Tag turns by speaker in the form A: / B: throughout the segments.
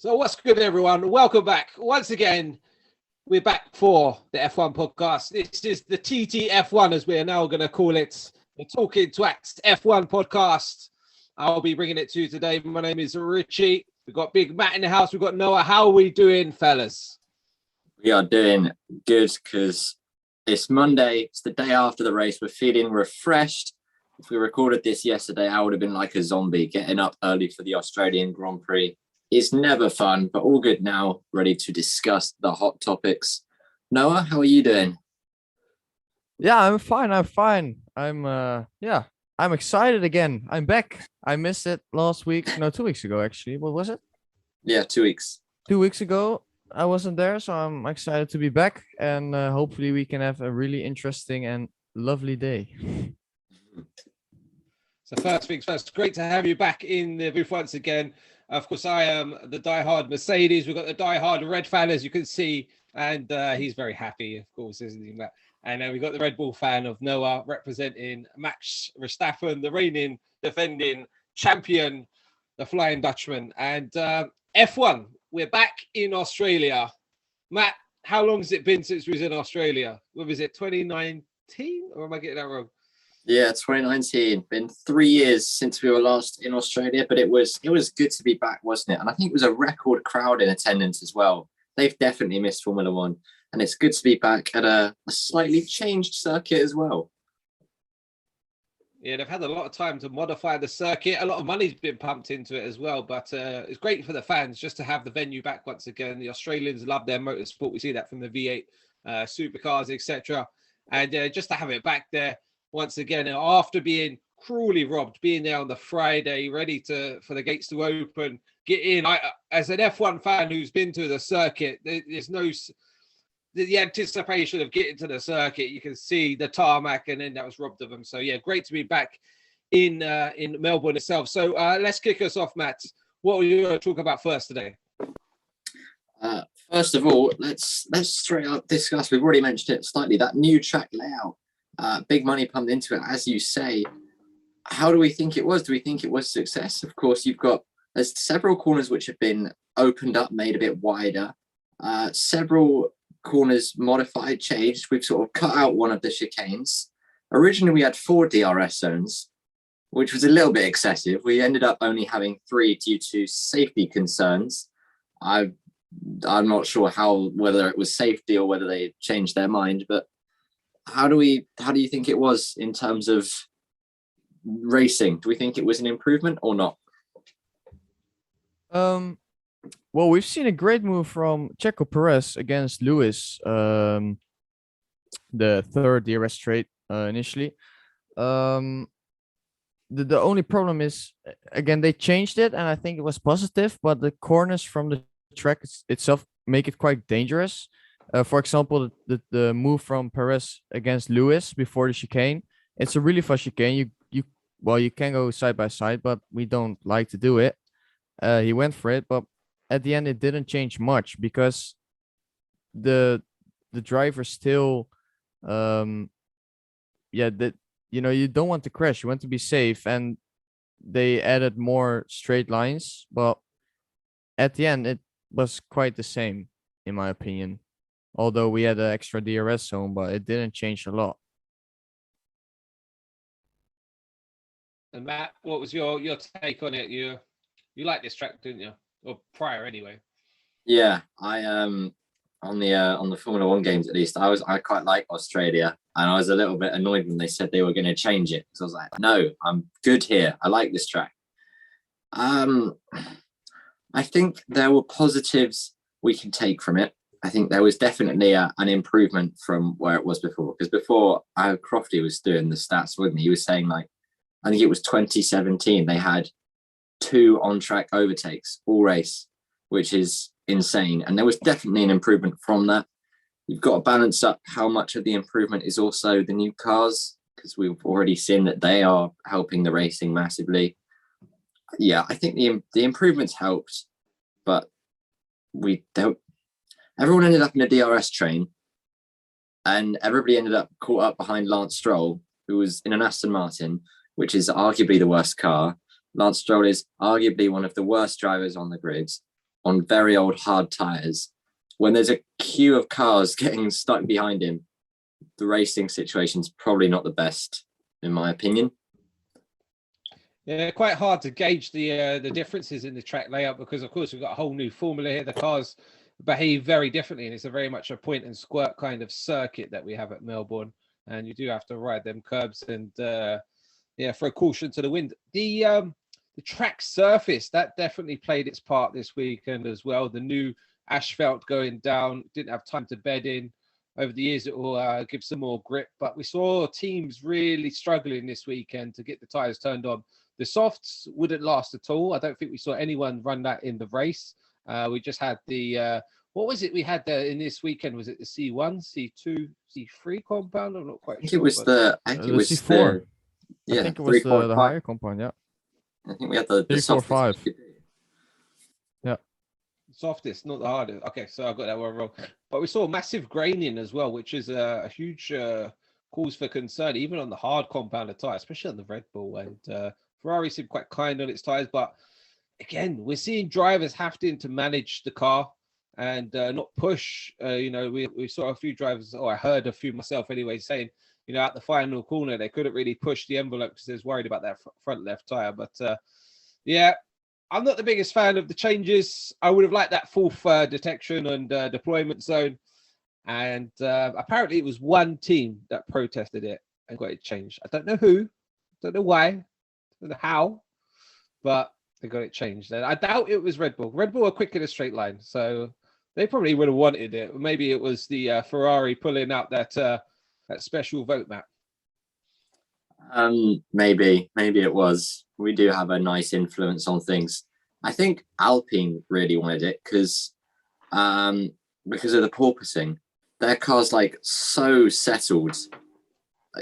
A: So what's good, everyone? Welcome back. Once again, we're back for the F1 podcast. This is the TTF1, as we are now going to call it, the Talking Twats F1 podcast. I'll be bringing it to you today. My name is Richie. We've got Big Matt in the house. We've got Noah. How are we doing, fellas?
B: We are doing good because it's Monday. It's the day after the race. We're feeling refreshed. If we recorded this yesterday, I would have been like a zombie getting up early for the Australian Grand Prix. It's never fun, but all good now, ready to discuss the hot topics. Noah, how are you doing?
C: Yeah, I'm fine. I'm excited again. I'm back. I missed it last week. No, 2 weeks ago, actually. What was it?
B: Yeah, 2 weeks.
C: 2 weeks ago, I wasn't there, so I'm excited to be back. And hopefully we can have a really interesting and lovely day.
A: So first things first, great to have you back in the booth once again. Of course, I am the diehard Mercedes. We've got the diehard Red fan, as you can see, and he's very happy, of course, isn't he, Matt? And then we've got the Red Bull fan of Noah representing Max Verstappen, the reigning, defending champion, the Flying Dutchman. And F1, we're back in Australia. Matt, how long has it been since we was in Australia? What was it, 2019? Or am I getting that wrong?
B: Yeah, 2019. Been 3 years since we were last in Australia, but it was good to be back, wasn't it? And I think it was a record crowd in attendance as well. They've definitely missed Formula One, and it's good to be back at a slightly changed circuit as well.
A: Yeah, they've had a lot of time to modify the circuit. A lot of money's been pumped into it as well, but it's great for the fans just to have the venue back once again. The Australians love their motorsport. We see that from the V8 supercars, etc. And just to have it back there once again, after being cruelly robbed, being there on the Friday, ready for the gates to open, get in. As an F1 fan who's been to the circuit, there's no the anticipation of getting to the circuit. You can see the tarmac, and then that was robbed of them. So yeah, great to be back in Melbourne itself. So let's kick us off, Matt. What are you going to talk about first today?
B: First of all, let's straight up discuss. We've already mentioned it slightly. That new track layout. Big money pumped into it, as you say. How do we think it was? Do we think it was a success? Of course, there's several corners which have been opened up, made a bit wider. Several corners modified, changed. We've sort of cut out one of the chicanes. Originally, we had 4 DRS zones, which was a little bit excessive. We ended up only having 3 due to safety concerns. I'm not sure whether it was safety or whether they changed their mind, but how do you think it was in terms of racing? Do we think it was an improvement or not?
C: Well, we've seen a great move from Checo Perez against Lewis, the third DRS straight initially. The only problem is, again, they changed it, and I think it was positive, but the corners from the track itself make it quite dangerous. For example, the move from Perez against Lewis before the chicane, it's a really fast chicane. You can go side by side, but we don't like to do it. He went for it, but at the end it didn't change much because the driver still, you don't want to crash. You want to be safe, and they added more straight lines, but at the end it was quite the same, in my opinion. Although we had an extra DRS zone, but it didn't change a lot.
A: And Matt, what was your take on it? You liked this track, didn't you? Or prior, anyway.
B: Yeah, I on the Formula One games at least, I quite like Australia, and I was a little bit annoyed when they said they were going to change it, because I was like, no, I'm good here. I like this track. I think there were positives we can take from it. I think there was definitely an improvement from where it was before. Because before, Crofty was doing the stats with me. He was saying, like, I think it was 2017, they had 2 on-track overtakes all race, which is insane. And there was definitely an improvement from that. You've got to balance up how much of the improvement is also the new cars, because we've already seen that they are helping the racing massively. Yeah, I think the improvements helped, but everyone ended up in a DRS train, and everybody ended up caught up behind Lance Stroll, who was in an Aston Martin, which is arguably the worst car. Lance Stroll is arguably one of the worst drivers on the grids. on very old hard tyres, when there's a queue of cars getting stuck behind him, the racing situation's probably not the best, in my opinion.
A: Yeah, quite hard to gauge the differences in the track layout because, of course, we've got a whole new formula here. The cars behave very differently, and it's a very much a point and squirt kind of circuit that we have at Melbourne, and you do have to ride them curbs and for a caution to the wind. The track surface that definitely played its part this weekend as well. The new asphalt going down didn't have time to bed in. Over the years, it will give some more grip, but we saw teams really struggling this weekend to get the tires turned on. The softs wouldn't last at all. I don't think we saw anyone run that in the race. We just had the what was it we had there in this weekend? Was it the C1, C2, C3 compound? I'm not quite sure.
B: I think it was
C: C4.
B: Yeah,
C: I think it was the higher compound. Yeah,
B: I think we had the
C: 3, 4, 5. Yeah,
A: softest, not the hardest. Okay, so I got that one wrong. But we saw massive graining as well, which is a huge cause for concern, even on the hard compounded tire, especially on the Red Bull. And Ferrari seemed quite kind on its tires, but again, we're seeing drivers having to manage the car and not push. We saw a few drivers, or I heard a few myself anyway, saying, at the final corner, they couldn't really push the envelope because they was worried about that front left tire. But I'm not the biggest fan of the changes. I would have liked that fourth detection and deployment zone. And apparently it was one team that protested it and got it changed. I don't know who, don't know why, don't know how, but they got it changed. And I doubt it was Red Bull. Red Bull are quick in a straight line, so they probably would have wanted it. Maybe it was the Ferrari pulling out that special vote map.
B: Maybe it was. We do have a nice influence on things. I think Alpine really wanted it because of the porpoising. Their car's like so settled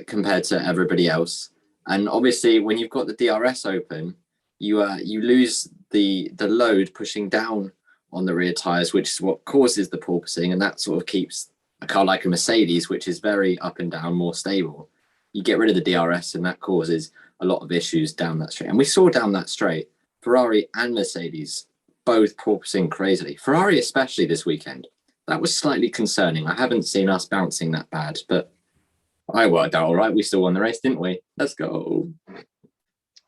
B: compared to everybody else, and obviously when you've got the DRS open, you lose the load pushing down on the rear tires, which is what causes the porpoising, and that sort of keeps a car like a Mercedes, which is very up and down, more stable. You get rid of the DRS, and that causes a lot of issues down that straight. And we saw down that straight, Ferrari and Mercedes both porpoising crazily. Ferrari especially this weekend. That was slightly concerning. I haven't seen us bouncing that bad, but I worked out all right. We still won the race, didn't we? Let's go.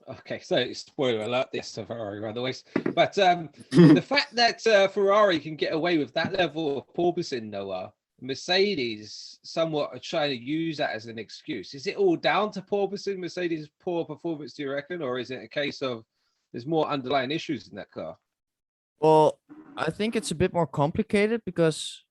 A: Okay, so spoiler alert, yes to Ferrari, by the way. But the fact that Ferrari can get away with that level of porpoising, Noah, Mercedes somewhat are trying to use that as an excuse. Is it all down to porpoising, Mercedes' poor performance, do you reckon? Or is it a case of there's more underlying issues in that car?
C: well, I think it's a bit more complicated because,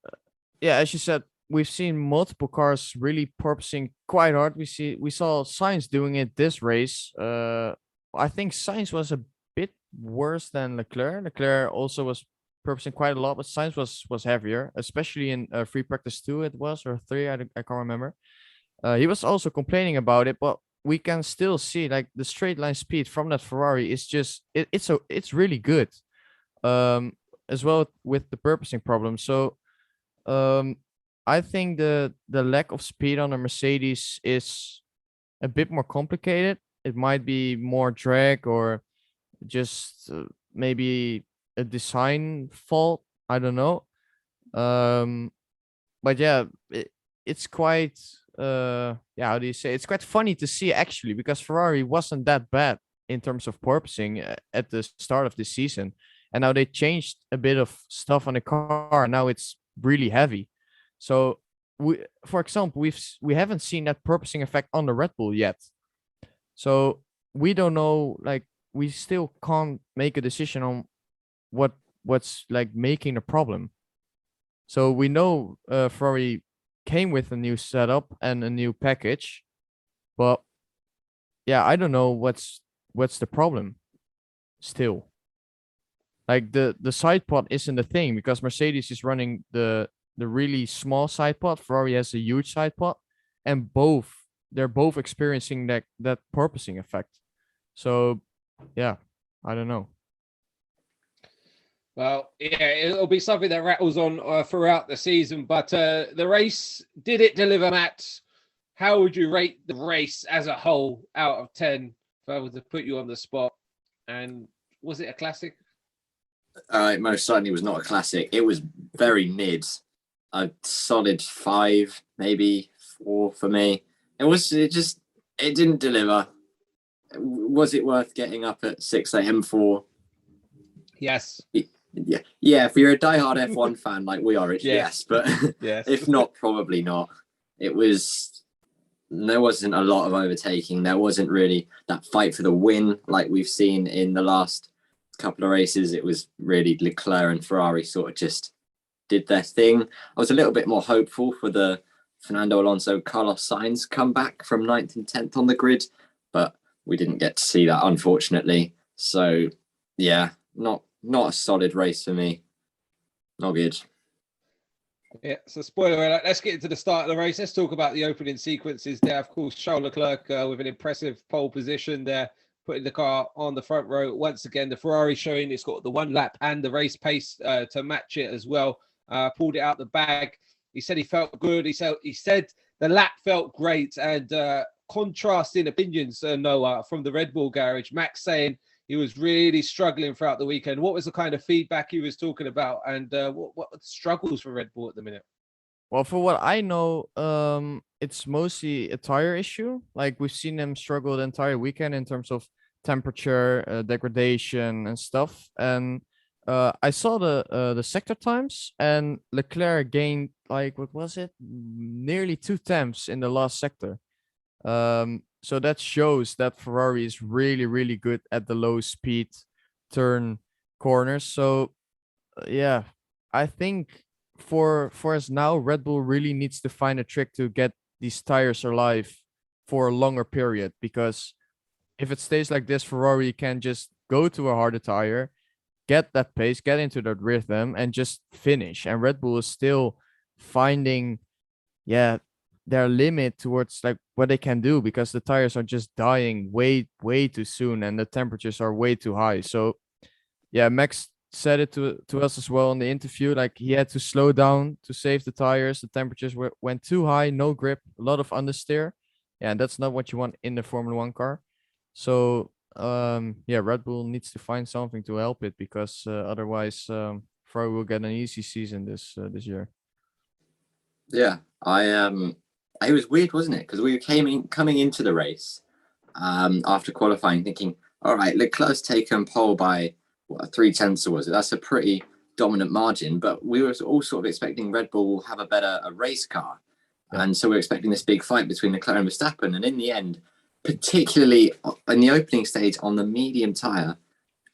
C: as you said, we've seen multiple cars really porpoising quite hard. We saw Sainz doing it this race. I think Sainz was a bit worse than Leclerc. Leclerc also was porpoising quite a lot, but Sainz was heavier, especially in free practice 2 it was, or 3, I can't remember. He was also complaining about it, but we can still see like the straight line speed from that Ferrari is just it's really good. As well with the porpoising problem. So I think the lack of speed on a Mercedes is a bit more complicated. It might be more drag or just maybe a design fault. I don't know. But yeah, it's quite how do you say? It's quite funny to see actually, because Ferrari wasn't that bad in terms of porpoising at the start of the season, and now they changed a bit of stuff on the car. Now it's really heavy. So for example, we haven't seen that porpoising effect on the Red Bull yet. So we don't know, like we still can't make a decision on what's like making a problem. So we know Ferrari came with a new setup and a new package, but I don't know what's the problem still. Like the side pod isn't a thing because Mercedes is running the really small side pod. Ferrari has a huge side pod, and they're both experiencing that porpoising effect. So I don't know.
A: Well, it'll be something that rattles on throughout the season. But the race, did it deliver, Matt? How would you rate the race as a whole out of 10 if I were to put you on the spot? And was it a classic?
B: It most certainly was not a classic. It was very mid, a solid 5, maybe 4 for me. It didn't deliver. Was it worth getting up at 6 a.m. for?
A: Yes.
B: Yeah. If you're a diehard F1 fan like we are, Richie, yes. But
A: yes.
B: If not, probably not. There wasn't a lot of overtaking. There wasn't really that fight for the win like we've seen in the last couple of races. It was really Leclerc and Ferrari sort of just did their thing. I was a little bit more hopeful for the Fernando Alonso, Carlos Sainz comeback from 9th and 10th on the grid, but we didn't get to see that, unfortunately. So, yeah, not a solid race for me. Not good.
A: Yeah, so spoiler alert, let's get into the start of the race. Let's talk about the opening sequences there. Of course, Charles Leclerc with an impressive pole position there, putting the car on the front row. Once again, the Ferrari showing it's got the 1 lap and the race pace to match it as well. Pulled it out the bag. He said he felt good. He said the lap felt great. And contrasting opinions, Noah, from the Red Bull garage. Max saying he was really struggling throughout the weekend. What was the kind of feedback he was talking about, and what struggles for Red Bull at the minute?
C: Well, for what I know, it's mostly a tire issue. Like we've seen them struggle the entire weekend in terms of temperature, degradation, and stuff. And I saw the sector times, and Leclerc gained like what was it, nearly 2 tenths in the last sector. So that shows that Ferrari is really, really good at the low speed turn corners. So yeah, I think for us now, Red Bull really needs to find a trick to get these tires alive for a longer period, because if it stays like this, Ferrari can just go to a harder tire, get that pace, get into that rhythm, and just finish. And Red Bull is still finding, their limit towards like what they can do, because the tires are just dying way too soon and the temperatures are way too high. So yeah, Max said it to us as well in the interview, like he had to slow down to save the tires. The temperatures went too high, no grip, a lot of understeer. Yeah, and that's not what you want in the Formula 1 car. So Red Bull needs to find something to help it, because otherwise Ferrari will get an easy season this year.
B: Yeah, it was weird, wasn't it? Because we were coming into the race after qualifying, thinking, all right, Leclerc's taken pole by 3 tenths, or was it? That's a pretty dominant margin. But we were all sort of expecting Red Bull will have a race car, and so we we're expecting this big fight between Leclerc and Verstappen. And in the end, particularly in the opening stage on the medium tire,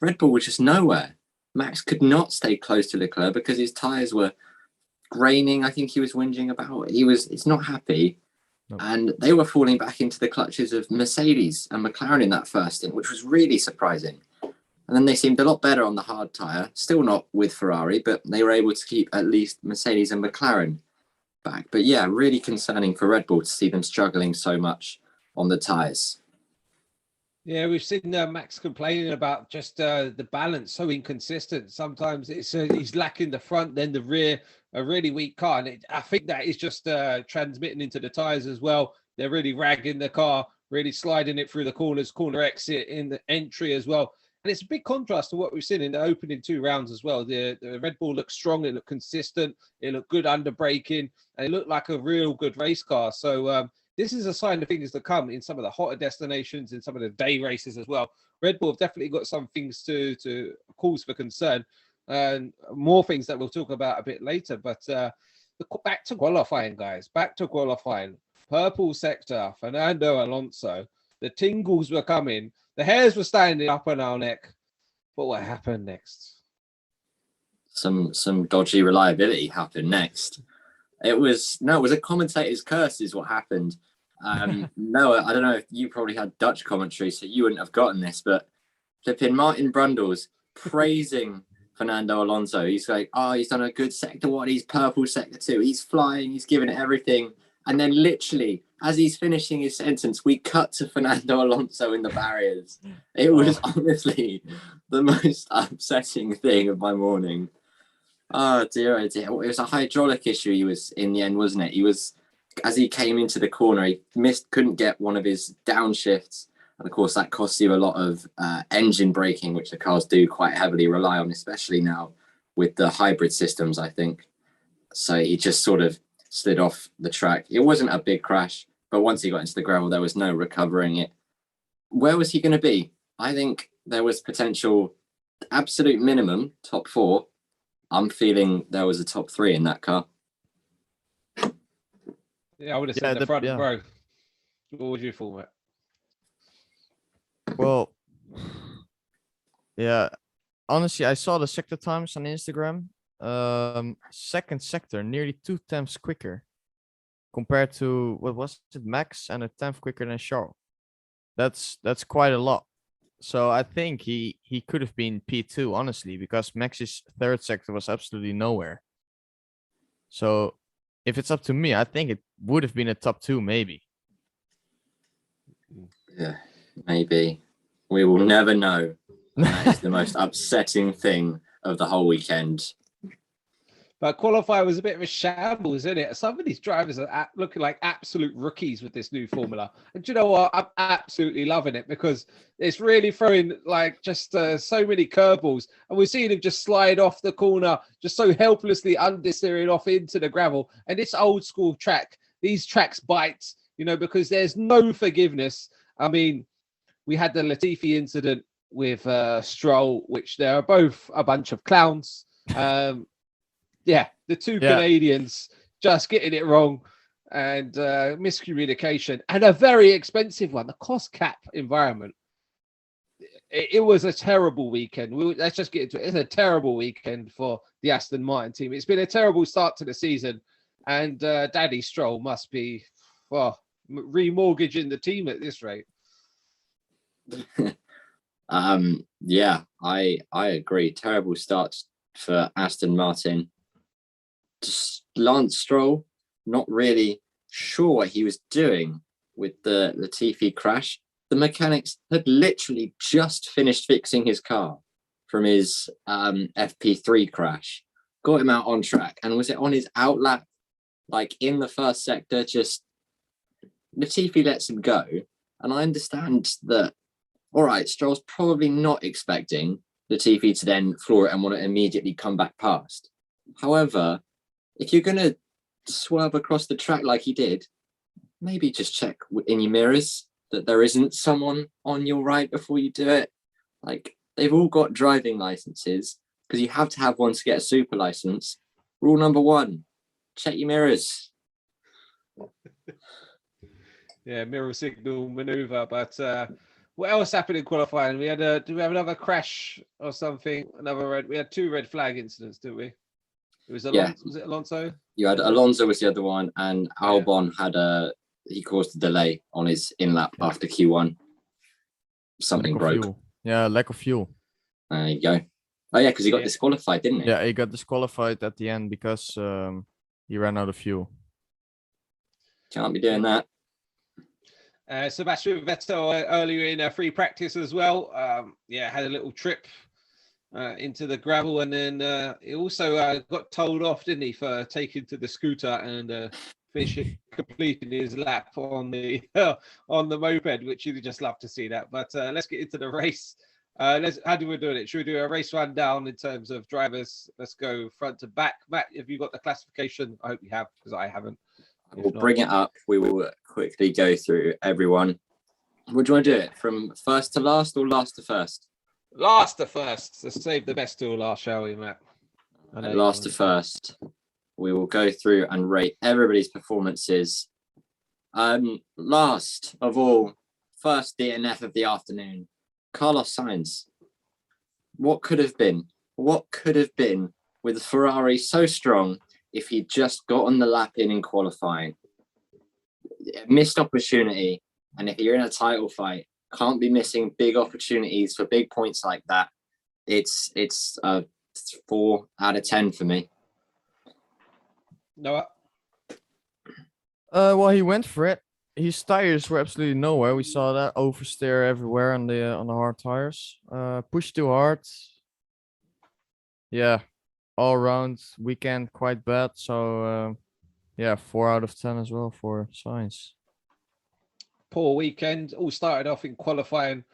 B: Red Bull was just nowhere. Max could not stay close to Leclerc because his tires were graining. I think he was whinging about. It's not happy. Nope. And they were falling back into the clutches of Mercedes and McLaren in that first stint, which was really surprising. And then they seemed a lot better on the hard tyre, still not with Ferrari, but they were able to keep at least Mercedes and McLaren back. But yeah, really concerning for Red Bull to see them struggling so much on the tyres.
A: Yeah, we've seen Max complaining about just the balance so inconsistent. Sometimes it's he's lacking the front, then the rear, a really weak car. And I think that is just transmitting into the tyres as well. They're really ragging the car, really sliding it through the corners, corner exit in the entry as well. And it's a big contrast to what we've seen in the opening 2 rounds as well. The Red Bull looked strong, it looked consistent, it looked good under braking, and it looked like a real good race car. So this is a sign of things to come in some of the hotter destinations, in some of the day races as well. Red Bull have definitely got some things to cause for concern, and more things that we'll talk about a bit later. But back to qualifying, guys. Back to qualifying. Purple sector, Fernando Alonso. The tingles were coming. The hairs were standing up on our neck. But what happened next?
B: Some dodgy reliability happened next. It was a commentator's curse is what happened. Noah, I don't know if you probably had Dutch commentary, so you wouldn't have gotten this, but flipping Martin Brundle's praising Fernando Alonso. He's like, oh, he's done a good sector 1, he's purple sector 2, he's flying, he's giving it everything. And then literally, as he's finishing his sentence, we cut to Fernando Alonso in the barriers. It was honestly the most upsetting thing of my morning. Oh dear, oh dear. It was a hydraulic issue he was in the end, wasn't it? As he came into the corner, he couldn't get one of his downshifts And of course, that costs you a lot of engine braking, which the cars do quite heavily rely on, especially now with the hybrid systems, I think. So he just sort of slid off the track. It wasn't a big crash, but once he got into the gravel, there was no recovering it. Where was he going to be? I think there was potential, absolute minimum, top 4. I'm feeling there was a top 3 in that car.
A: Yeah, I would have said the front row. What would you thought, Matt?
C: Well, yeah. Honestly, I saw the sector times on Instagram. Second sector, nearly 2 tenths quicker compared to what was it, Max, and a 10th quicker than Charles. That's quite a lot. So I think he could have been P2, honestly, because Max's third sector was absolutely nowhere. So if it's up to me, I think it would have been a top 2, maybe.
B: Yeah, maybe. We will never know. That is the most upsetting thing of the whole weekend.
A: But qualify was a bit of a shambles, isn't it? Some of these drivers are looking like absolute rookies with this new formula. And do you know what? I'm absolutely loving it because it's really throwing like just so many curveballs. And we're seeing him just slide off the corner, just so helplessly understeering off into the gravel. And this old school track, these tracks bite, because there's no forgiveness. I mean, we had the Latifi incident with Stroll, which they are both a bunch of clowns. Yeah, the two Canadians just getting it wrong and miscommunication and a very expensive one, the cost cap environment. It was a terrible weekend. Let's just get into it. It's a terrible weekend for the Aston Martin team. It's been a terrible start to the season and Daddy Stroll must be remortgaging the team at this rate.
B: Yeah, I agree. Terrible start for Aston Martin. Lance Stroll, not really sure what he was doing with the Latifi crash. The mechanics had literally just finished fixing his car from his FP3 crash, got him out on track, and was it on his outlap, like in the first sector, just Latifi lets him go. And I understand that, all right, Stroll's probably not expecting Latifi to then floor it and want to immediately come back past. However, if you're going to swerve across the track like he did, maybe just check in your mirrors that there isn't someone on your right before you do it. Like, they've all got driving licenses because you have to have one to get a super license. Rule number 1, check your mirrors.
A: Yeah, mirror signal maneuver. But what else happened in qualifying? We had do we have another crash or something? We had 2 red flag incidents, didn't we? It was Alonso. Yeah. Was it Alonso?
B: You had Alonso was the other one, and Albon had he caused a delay on his in-lap after Q1. Something broke.
C: Fuel. Yeah, lack of fuel.
B: There you go. Oh yeah, because he got disqualified, didn't he?
C: Yeah, he got disqualified at the end because he ran out of fuel.
B: Can't be doing that.
A: Sebastian Vettel earlier in free practice as well. Had a little trip into the gravel, and then he also got told off, didn't he, for taking to the scooter and completing his lap on the moped, which you'd just love to see that. But let's get into the race. How do we do it? Should we do a race rundown in terms of drivers? Let's go front to back. Matt, have you got the classification? I hope you have, because I haven't.
B: We'll bring it up. We will quickly go through everyone. Would you want to do it from first to last or last to first?
A: Last to first. Let's save the best till last, shall we, Matt?
B: Last to first. We will go through and rate everybody's performances. Last of all, first DNF of the afternoon, Carlos Sainz. What could have been? What could have been with Ferrari so strong if he just got on the lap in qualifying? Missed opportunity. And if you're in a title fight, can't be missing big opportunities for big points like that. It's a 4 out of 10 for me.
A: Noah?
C: Well, he went for it. His tires were absolutely nowhere. We saw that oversteer everywhere on the hard tires. Pushed too hard. Yeah, all around weekend quite bad. So 4 out of 10 as well for Sainz.
A: poor weekend. All started off in qualifying.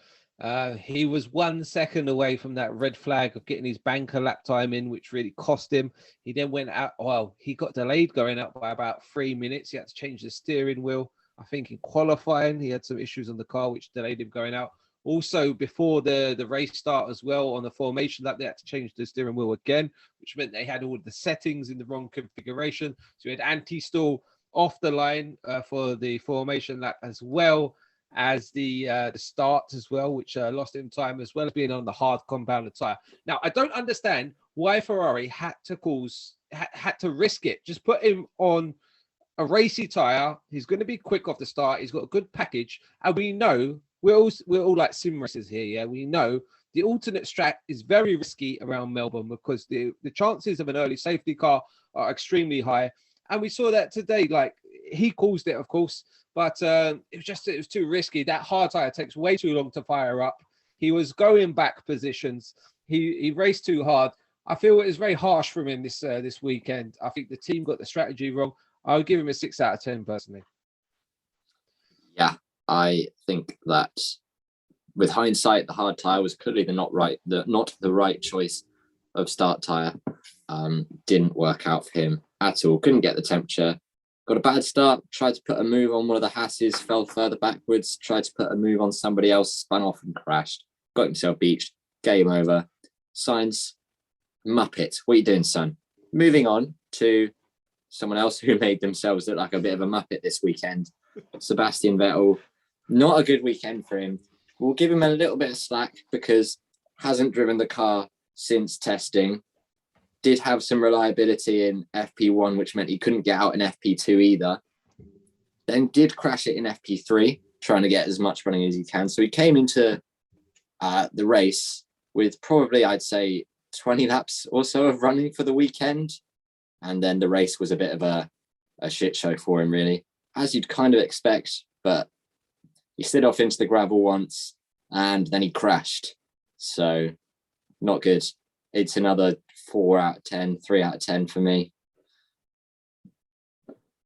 A: He was 1 second away from that red flag of getting his banker lap time in, which really cost him. He then went out. Well, he got delayed going out by about 3 minutes. He had to change the steering wheel. I think in qualifying, he had some issues on the car, which delayed him going out. Also, before the race start as well, on the formation lap, they had to change the steering wheel again, which meant they had all the settings in the wrong configuration. So we had anti-stall off the line for the formation lap, as well as the start as well, which lost him time, as well as being on the hard compounded tire. Now, I don't understand why Ferrari had to risk it. Just put him on a racy tire. He's going to be quick off the start. He's got a good package, and we know we're all like sim racers here. Yeah, we know the alternate track is very risky around Melbourne because the chances of an early safety car are extremely high, and we saw that today. Like, he caused it, of course, but it was too risky. That hard tire takes way too long to fire up. He was going back positions. He raced too hard. I feel it was very harsh from him this weekend. I think the team got the strategy wrong. I would give him a 6 out of 10 personally.
B: Yeah, I think that with hindsight, the hard tire was clearly not the right choice of start tire. Didn't work out for him at all. Couldn't get the temperature. Got a bad start. Tried to put a move on one of the Hasses, fell further backwards. Tried to put a move on somebody else, spun off and crashed. Got himself beached. Game over. Sainz, Muppet. What are you doing, son? Moving on to someone else who made themselves look like a bit of a Muppet this weekend. Sebastian Vettel. Not a good weekend for him. We'll give him a little bit of slack because hasn't driven the car since testing. Did have some reliability in FP1, which meant he couldn't get out in FP2 either. Then did crash it in FP3, trying to get as much running as he can. So he came into the race with probably, I'd say, 20 laps or so of running for the weekend. And then the race was a bit of a shit show for him, really, as you'd kind of expect. But he slid off into the gravel once and then he crashed. So not good. It's another 4 out of 10, 3 out of 10 for me.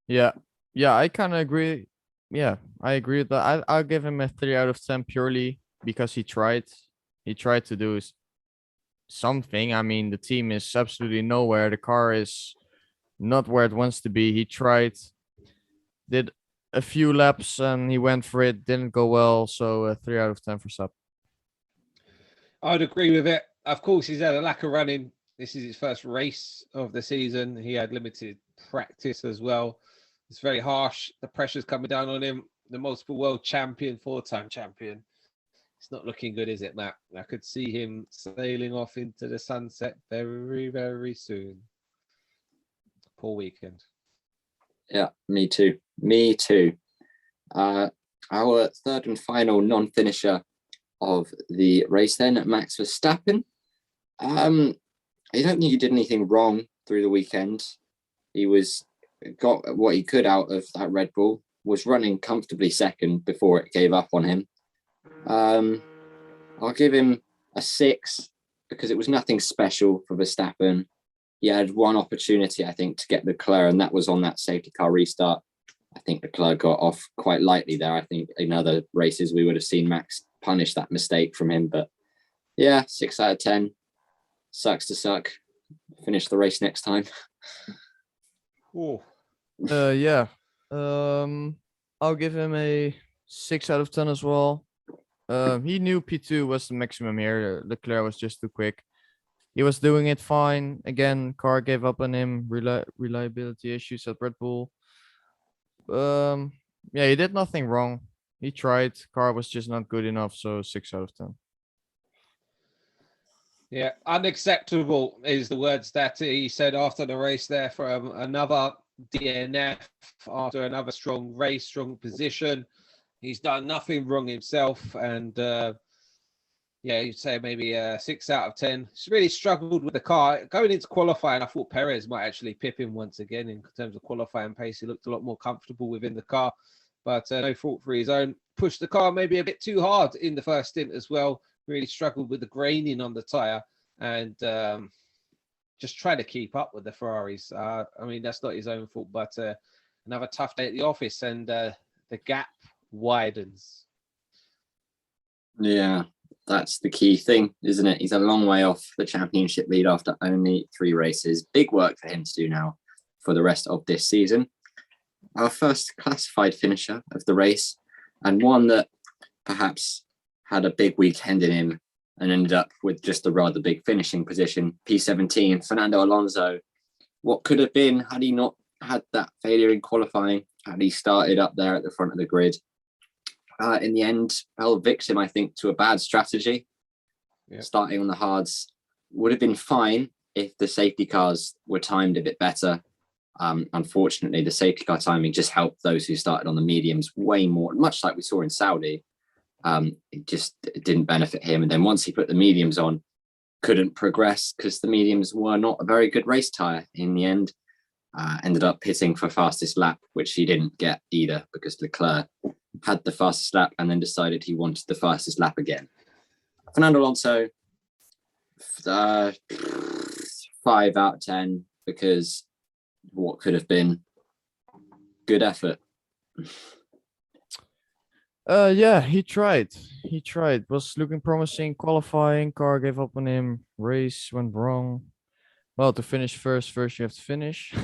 C: Yeah, I kind of agree. Yeah, I agree with that. I'll give him a 3 out of 10 purely because he tried. He tried to do something. I mean, the team is absolutely nowhere. The car is not where it wants to be. He tried, did a few laps, and he went for it. Didn't go well. So a 3 out of 10 for Sub.
A: I'd agree with it. Of course, he's had a lack of running. This is his first race of the season. He had limited practice as well. It's very harsh. The pressure's coming down on him. The multiple world champion, 4-time champion. It's not looking good, is it, Matt? I could see him sailing off into the sunset very, very soon. Poor weekend.
B: Yeah, me too. Our third and final non-finisher of the race then, Max Verstappen. I don't think he did anything wrong through the weekend. He got what he could out of that Red Bull, was running comfortably second before it gave up on him. I'll give him a 6 because it was nothing special for Verstappen. He had one opportunity, I think, to get Leclerc, and that was on that safety car restart. I think Leclerc got off quite lightly there. I think in other races we would have seen Max punish that mistake from him. But yeah, 6 out of 10. Sucks to suck. Finish the race next time.
A: Oh.
C: Yeah. I'll give him a 6 out of 10 as well. He knew P2 was the maximum here. Leclerc was just too quick. He was doing it fine. Again, car gave up on him. Reliability issues at Red Bull. Yeah, he did nothing wrong. He tried. Car was just not good enough. So 6 out of 10.
A: Yeah, unacceptable is the words that he said after the race there from another DNF after another strong race, strong position. He's done nothing wrong himself. And yeah, you'd say maybe 6 out of 10. He's really struggled with the car. Going into qualifying, I thought Perez might actually pip him once again in terms of qualifying pace. He looked a lot more comfortable within the car, but no fault for his own. Pushed the car maybe a bit too hard in the first stint as well. Really struggled with the graining on the tyre and just trying to keep up with the Ferraris. I mean, that's not his own fault, but another tough day at the office, and the gap widens.
B: Yeah, that's the key thing, isn't it? He's a long way off the championship lead after only 3 races. Big work for him to do now for the rest of this season. Our first classified finisher of the race, and one that perhaps had a big weekend in him and ended up with just a rather big finishing position. P17, Fernando Alonso. What could have been had he not had that failure in qualifying, had he started up there at the front of the grid. In the end, fell victim, I think, to a bad strategy. Yep. Starting on the hards would have been fine if the safety cars were timed a bit better. Unfortunately, the safety car timing just helped those who started on the mediums way more, much like we saw in Saudi. It didn't benefit him. And then once he put the mediums on, couldn't progress because the mediums were not a very good race tyre in the end. Ended up pitting for fastest lap, which he didn't get either because Leclerc had the fastest lap and then decided he wanted the fastest lap again. Fernando Alonso, 5 out of 10 because what could have been good effort.
C: Yeah, he tried. Was looking promising. Qualifying, car gave up on him. Race went wrong. Well, to finish first you have to finish.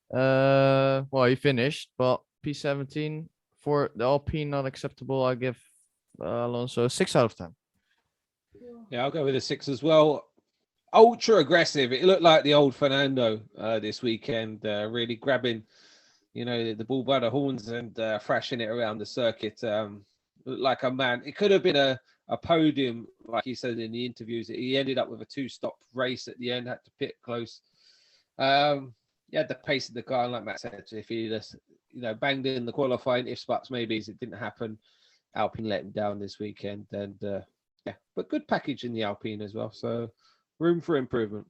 C: Well, he finished, but P17 for the Alpine not acceptable. I give Alonso 6 out of 10.
A: Yeah, I'll go with a 6 as well. Ultra aggressive. It looked like the old Fernando this weekend, really grabbing, the bull by the horns and thrashing it around the circuit. Looked like a man. It could have been a podium, like he said in the interviews. He ended up with a 2-stop race at the end, had to pit close. He had the pace of the car, and like Matt said, if he just, banged in the qualifying, if sputs maybe it didn't happen, Alpine let him down this weekend. And but good package in the Alpine as well. So room for improvement.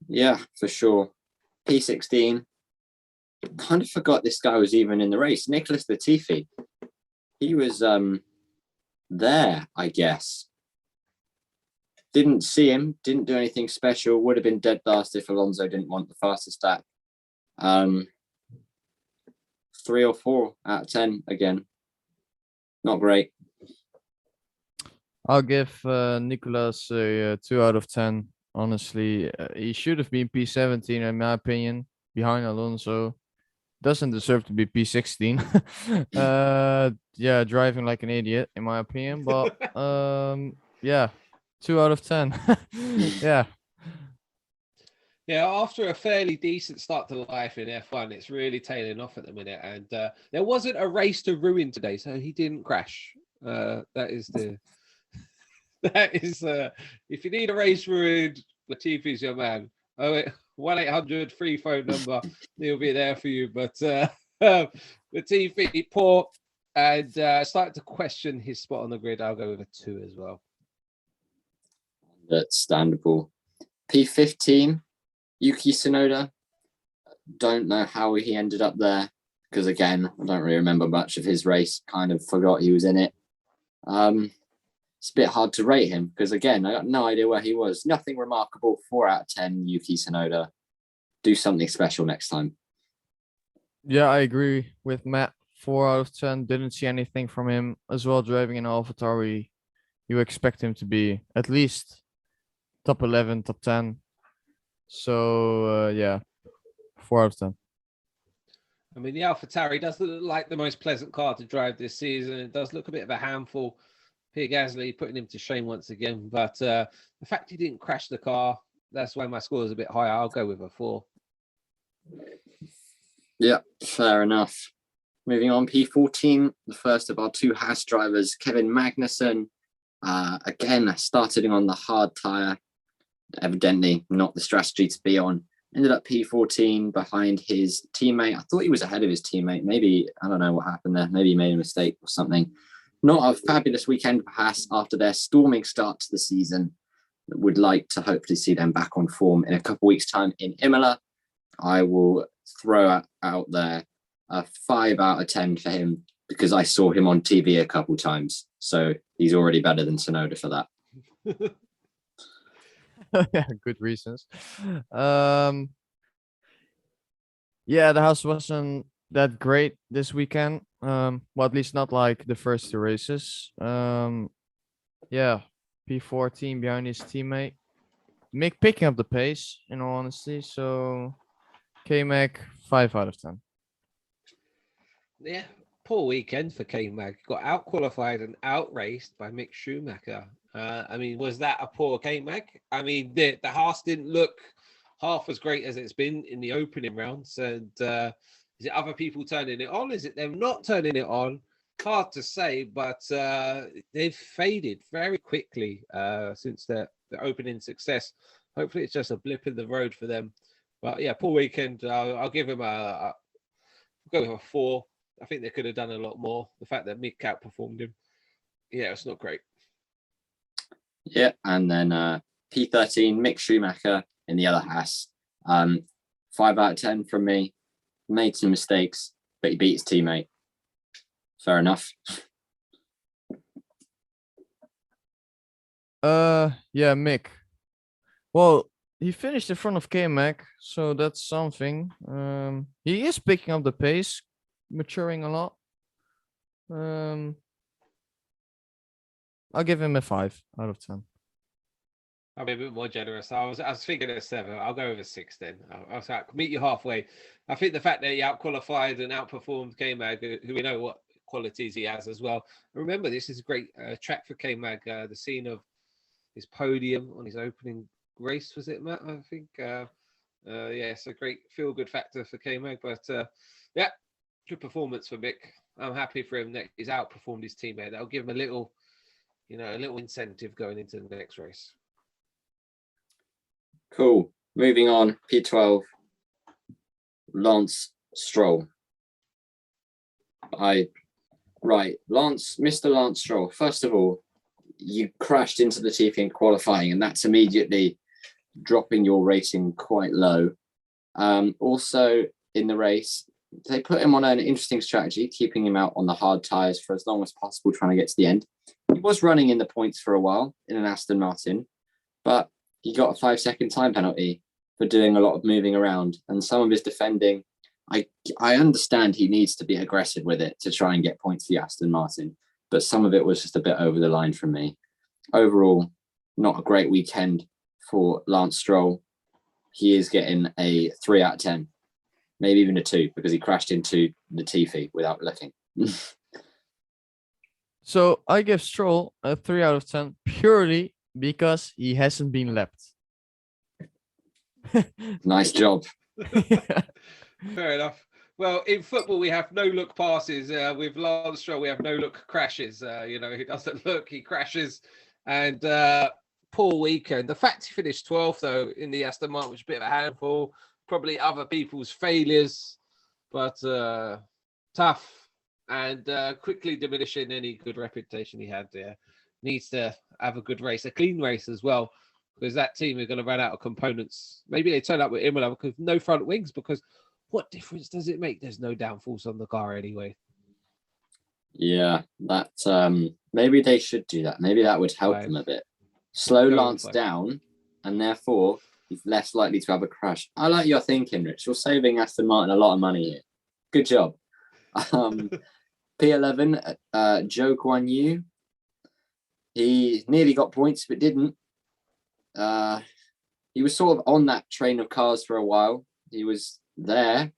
B: Yeah, for sure. P16. Kind of forgot this guy was even in the race. Nicholas Latifi. He was there, I guess. Didn't see him, didn't do anything special. Would have been dead last if Alonso didn't want the fastest lap. 3 or 4 out of 10 again. Not great.
C: I'll give Nicolas a 2 out of 10. Honestly, he should have been P17 in my opinion, behind Alonso. Doesn't deserve to be P16. Yeah, driving like an idiot in my opinion. But yeah, 2 out of 10. Yeah.
A: Yeah, after a fairly decent start to life in F1, it's really tailing off at the minute. And there wasn't a race to ruin today, so he didn't crash. That is if you need a race ruined, Latifi's your man. 1-800 free phone number. He'll be there for you. But Latifi, poor, and started to question his spot on the grid. I'll go with a 2 as well.
B: Understandable. P15, Yuki Tsunoda. Don't know how he ended up there because, again, I don't really remember much of his race. Kind of forgot he was in it. It's a bit hard to rate him because, again, I got no idea where he was. Nothing remarkable. 4 out of 10, Yuki Tsunoda. Do something special next time.
C: Yeah, I agree with Matt. 4 out of 10. Didn't see anything from him as well. Driving in AlphaTauri, you expect him to be at least top 11, top 10. So yeah, 4 out of 10.
A: I mean, the AlphaTauri does look like the most pleasant car to drive this season. It does look a bit of a handful. Pierre Gasly putting him to shame once again. But the fact he didn't crash the car, that's why my score is a bit higher. I'll go with a 4.
B: Yeah, fair enough. Moving on, P14, the first of our 2 Haas drivers, Kevin Magnussen. Again, starting on the hard tyre. Evidently not the strategy to be on. Ended up P14 behind his teammate. I thought he was ahead of his teammate. Maybe, I don't know what happened there. Maybe he made a mistake or something. Not a fabulous weekend for Haas after their storming start to the season. Would like to hopefully see them back on form in a couple of weeks' time in Imola. I will throw out there a 5 out of 10 for him because I saw him on TV a couple times. So he's already better than Tsunoda for that.
C: Yeah, good reasons. Yeah, the house wasn't that great this weekend. Well, at least not like the first two races. Yeah, P14 behind his teammate. Mick picking up the pace, in all honesty. So K-Mac, 5 out of 10.
A: Yeah, poor weekend for K-Mag. Got out qualified and out raced by Mick Schumacher. I mean, was that a poor K-Mag? I mean, the Haas didn't look half as great as it's been in the opening rounds. And is it other people turning it on? Is it them not turning it on? Hard to say, but they've faded very quickly since the opening success. Hopefully, it's just a blip in the road for them. But yeah, poor weekend. I'll give him I'll go with a 4. I think they could have done a lot more. The fact that Mick outperformed him, yeah, it's not great.
B: Yeah, and then P13, Mick Schumacher in the other Haas. 5 out of 10 from me. Made some mistakes, but he beat his teammate. Fair enough.
C: Yeah, Mick. Well, he finished in front of K-Mac, so that's something. He is picking up the pace, maturing a lot. I'll give him a 5 out of 10.
A: I'll be a bit more generous. I was thinking a 7. I'll go with a 6 then. I'll meet you halfway. I think the fact that he out-qualified and outperformed K-Mag, who we know what qualities he has as well. Remember, this is a great track for K-Mag. The scene of his podium on his opening race, was it, Matt? I think. Yeah, it's a great feel-good factor for K-Mag. But yeah, good performance for Mick. I'm happy for him that he's outperformed his teammate. That'll give him a little incentive going into the next race.
B: Cool. Moving on, P12, Lance Stroll. Mr. Lance Stroll. First of all, you crashed into the TP in qualifying, and that's immediately dropping your rating quite low. Also, in the race, they put him on an interesting strategy, keeping him out on the hard tyres for as long as possible, trying to get to the end. He was running in the points for a while in an Aston Martin, but he got a 5-second time penalty for doing a lot of moving around. And some of his defending, I understand he needs to be aggressive with it to try and get points for the Aston Martin, but some of it was just a bit over the line from me. Overall, not a great weekend for Lance Stroll. He is getting a 3 out of 10, maybe even a 2, because he crashed into the Tiffy without looking.
C: So I give Stroll a 3 out of 10 purely because he hasn't been lapped.
A: Nice job. Fair enough. Well, in football, we have no-look passes. With Lance Stroll, we have no-look crashes. He doesn't look, he crashes. And poor weekend. The fact he finished 12th, though, in the Aston Martin was a bit of a handful. Probably other people's failures, but tough and quickly diminishing any good reputation he had there. Needs to have a good race, a clean race as well, because that team are going to run out of components. Maybe they turn up with Imola because no front wings, because what difference does it make? There's no downforce on the car anyway.
B: Yeah, that maybe they should do that. Maybe that would help them a bit. Slow Lance down, and therefore he's less likely to have a crash. I like your thinking, Rich. You're saving Aston Martin a lot of money here. Good job. P11, Zhou Guan Yu. He nearly got points, but didn't. He was sort of on that train of cars for a while. He was there.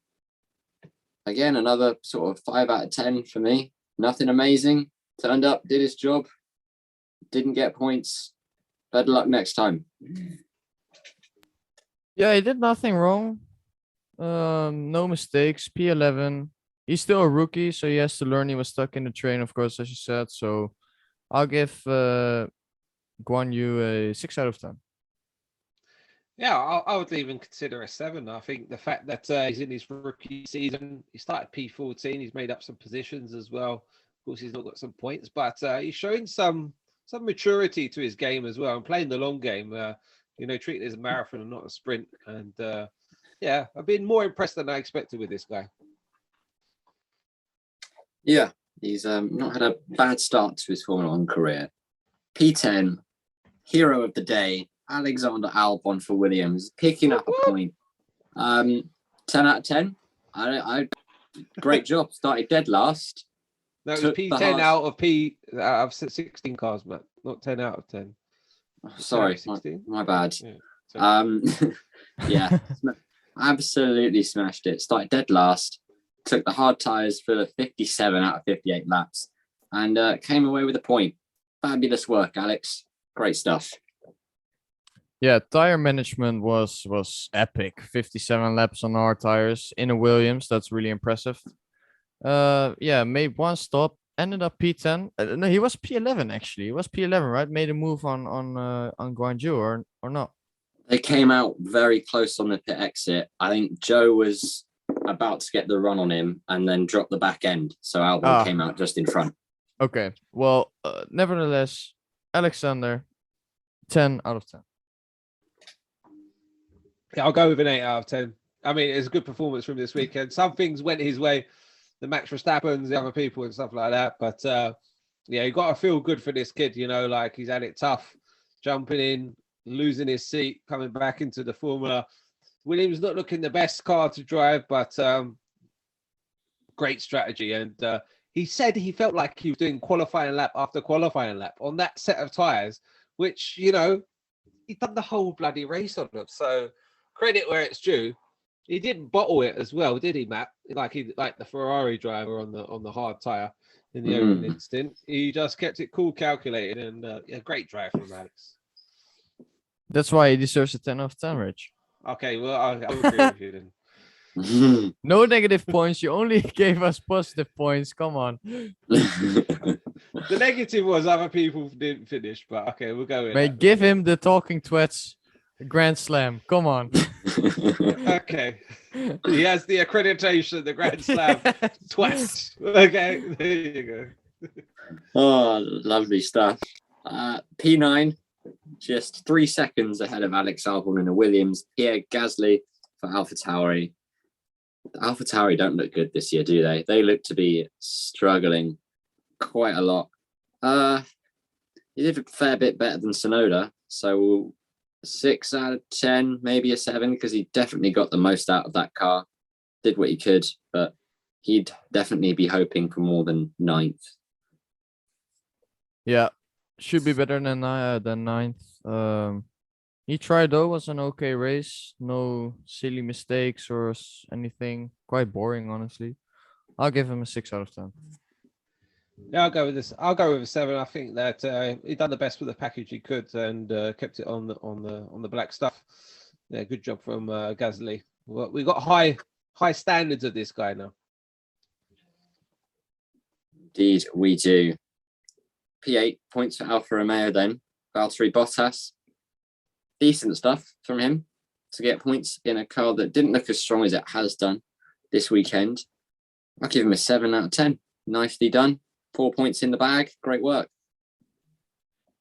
B: Again, another sort of 5 out of 10 for me. Nothing amazing. Turned up, did his job. Didn't get points. Better luck next time.
C: Yeah, he did nothing wrong. No mistakes. P11. He's still a rookie, so he has to learn. He was stuck in the train, of course, as you said. So I'll give Guan Yu a 6 out of 10.
A: Yeah, I would even consider a 7. I think the fact that he's in his rookie season, he started P14, he's made up some positions as well. Of course, he's not got some points, but he's showing some maturity to his game as well, and playing the long game. Treating it as a marathon and not a sprint. And yeah, I've been more impressed than I expected with this guy.
B: Yeah, he's not had a bad start to his Formula 1 career. P10, hero of the day, Alexander Albon for Williams, picking up a point. 10 out of 10. I great job. Started dead last.
A: No, it was
B: Took the
A: P10
B: hard-
A: out of 16 cars, Matt. Not 10 out of 10.
B: Sorry,
A: 16?
B: my bad.
A: Yeah. So,
B: Yeah, absolutely smashed it. Started dead last. Took the hard tyres for the 57 out of 58 laps, and came away with a point. Fabulous work, Alex. Great stuff.
C: Yeah, tire management was epic. 57 laps on hard tires in a Williams. That's really impressive. Yeah, made one stop, ended up P10. No, he was P11 actually. He was P11, right? Made a move on Guangzhou or not?
B: They came out very close on the pit exit. I think Joe was about to get the run on him and then drop the back end. So Albon came out just in front.
C: Okay. Well, nevertheless, Alexander, 10 out of 10.
A: yeah, I'll go with an 8 out of 10. I mean, it's a good performance from this weekend. Some things went his way, the Max Verstappen's, the other people and stuff like that. But yeah, you got to feel good for this kid, you know, like he's had it tough, jumping in, losing his seat, coming back into the Formula. Williams not looking the best car to drive, but great strategy. And he said he felt like he was doing qualifying lap after qualifying lap on that set of tyres, which, you know, he done the whole bloody race on them. So credit where it's due. He didn't bottle it as well, did he, Matt? Like the Ferrari driver on the hard tyre in the opening stint. He just kept it cool, calculated, and yeah, great drive from Alex.
C: That's why he deserves a 10 out of 10, Rich.
A: Okay, well, I'll agree with you then.
C: No negative points. You only gave us positive points. Come on.
A: The negative was other people didn't finish, but okay, we'll go with
C: May
A: that.
C: give him the talking twats Grand Slam. Come on.
A: Okay. He has the accreditation, the Grand Slam twice. Okay, there you go.
B: Oh, lovely stuff. P9, just 3 seconds ahead of Alex Albon in a Williams. Pierre Gasly for AlphaTauri. AlphaTauri don't look good this year, do they? They look to be struggling quite a lot. He did a fair bit better than Tsunoda, so 6 out of 10, maybe a 7, because he definitely got the most out of that car. Did what he could, but he'd definitely be hoping for more than 9th.
C: Yeah, should be better than 9th. He tried though, was an okay race. No silly mistakes or anything. Quite boring, honestly. I'll give him a 6 out of 10.
A: Yeah, I'll go with this. I'll go with a 7. I think that he done the best with the package he could and kept it on the black stuff. Yeah, good job from Gasly. Well, we got high standards of this guy now.
B: Indeed, we do. P8 points for Alfa Romeo then. Valtteri Bottas. Decent stuff from him to get points in a car that didn't look as strong as it has done this weekend. I'll give him a 7 out of 10. Nicely done. 4 points in the bag. Great work.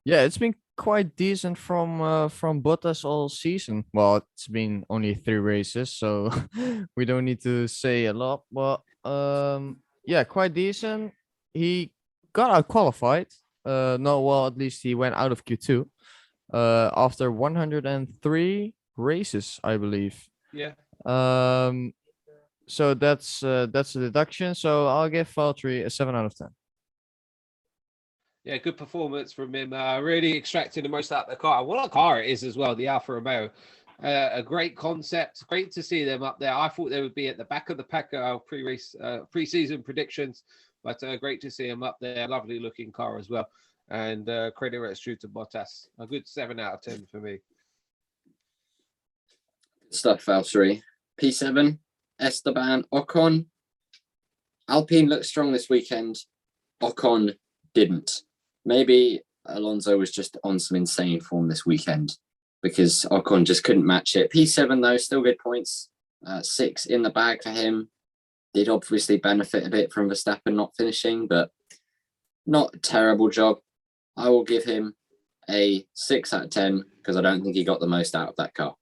C: Yeah, it's been quite decent from Bottas all season. Well, it's been only 3 races, so we don't need to say a lot. But yeah, quite decent. He got out qualified. No, well, at least he went out of Q2 after 103 races, I believe.
A: Yeah.
C: So that's a deduction. So I'll give Valtteri a 7 out of 10.
A: Yeah, good performance from him. Really extracting the most out of the car. What a car it is as well, the Alfa Romeo. A great concept. Great to see them up there. I thought they would be at the back of the pack of our pre-season predictions, but great to see them up there. Lovely looking car as well. And credit where it's due to Bottas. A good 7 out of 10 for me.
B: Stuff, Valtteri. P7, Esteban Ocon. Alpine looked strong this weekend. Ocon didn't. Maybe Alonso was just on some insane form this weekend because Ocon just couldn't match it. P7 though, still good points. 6 in the bag for him. Did obviously benefit a bit from Verstappen not finishing, but not a terrible job. I will give him a 6 out of 10 because I don't think he got the most out of that car.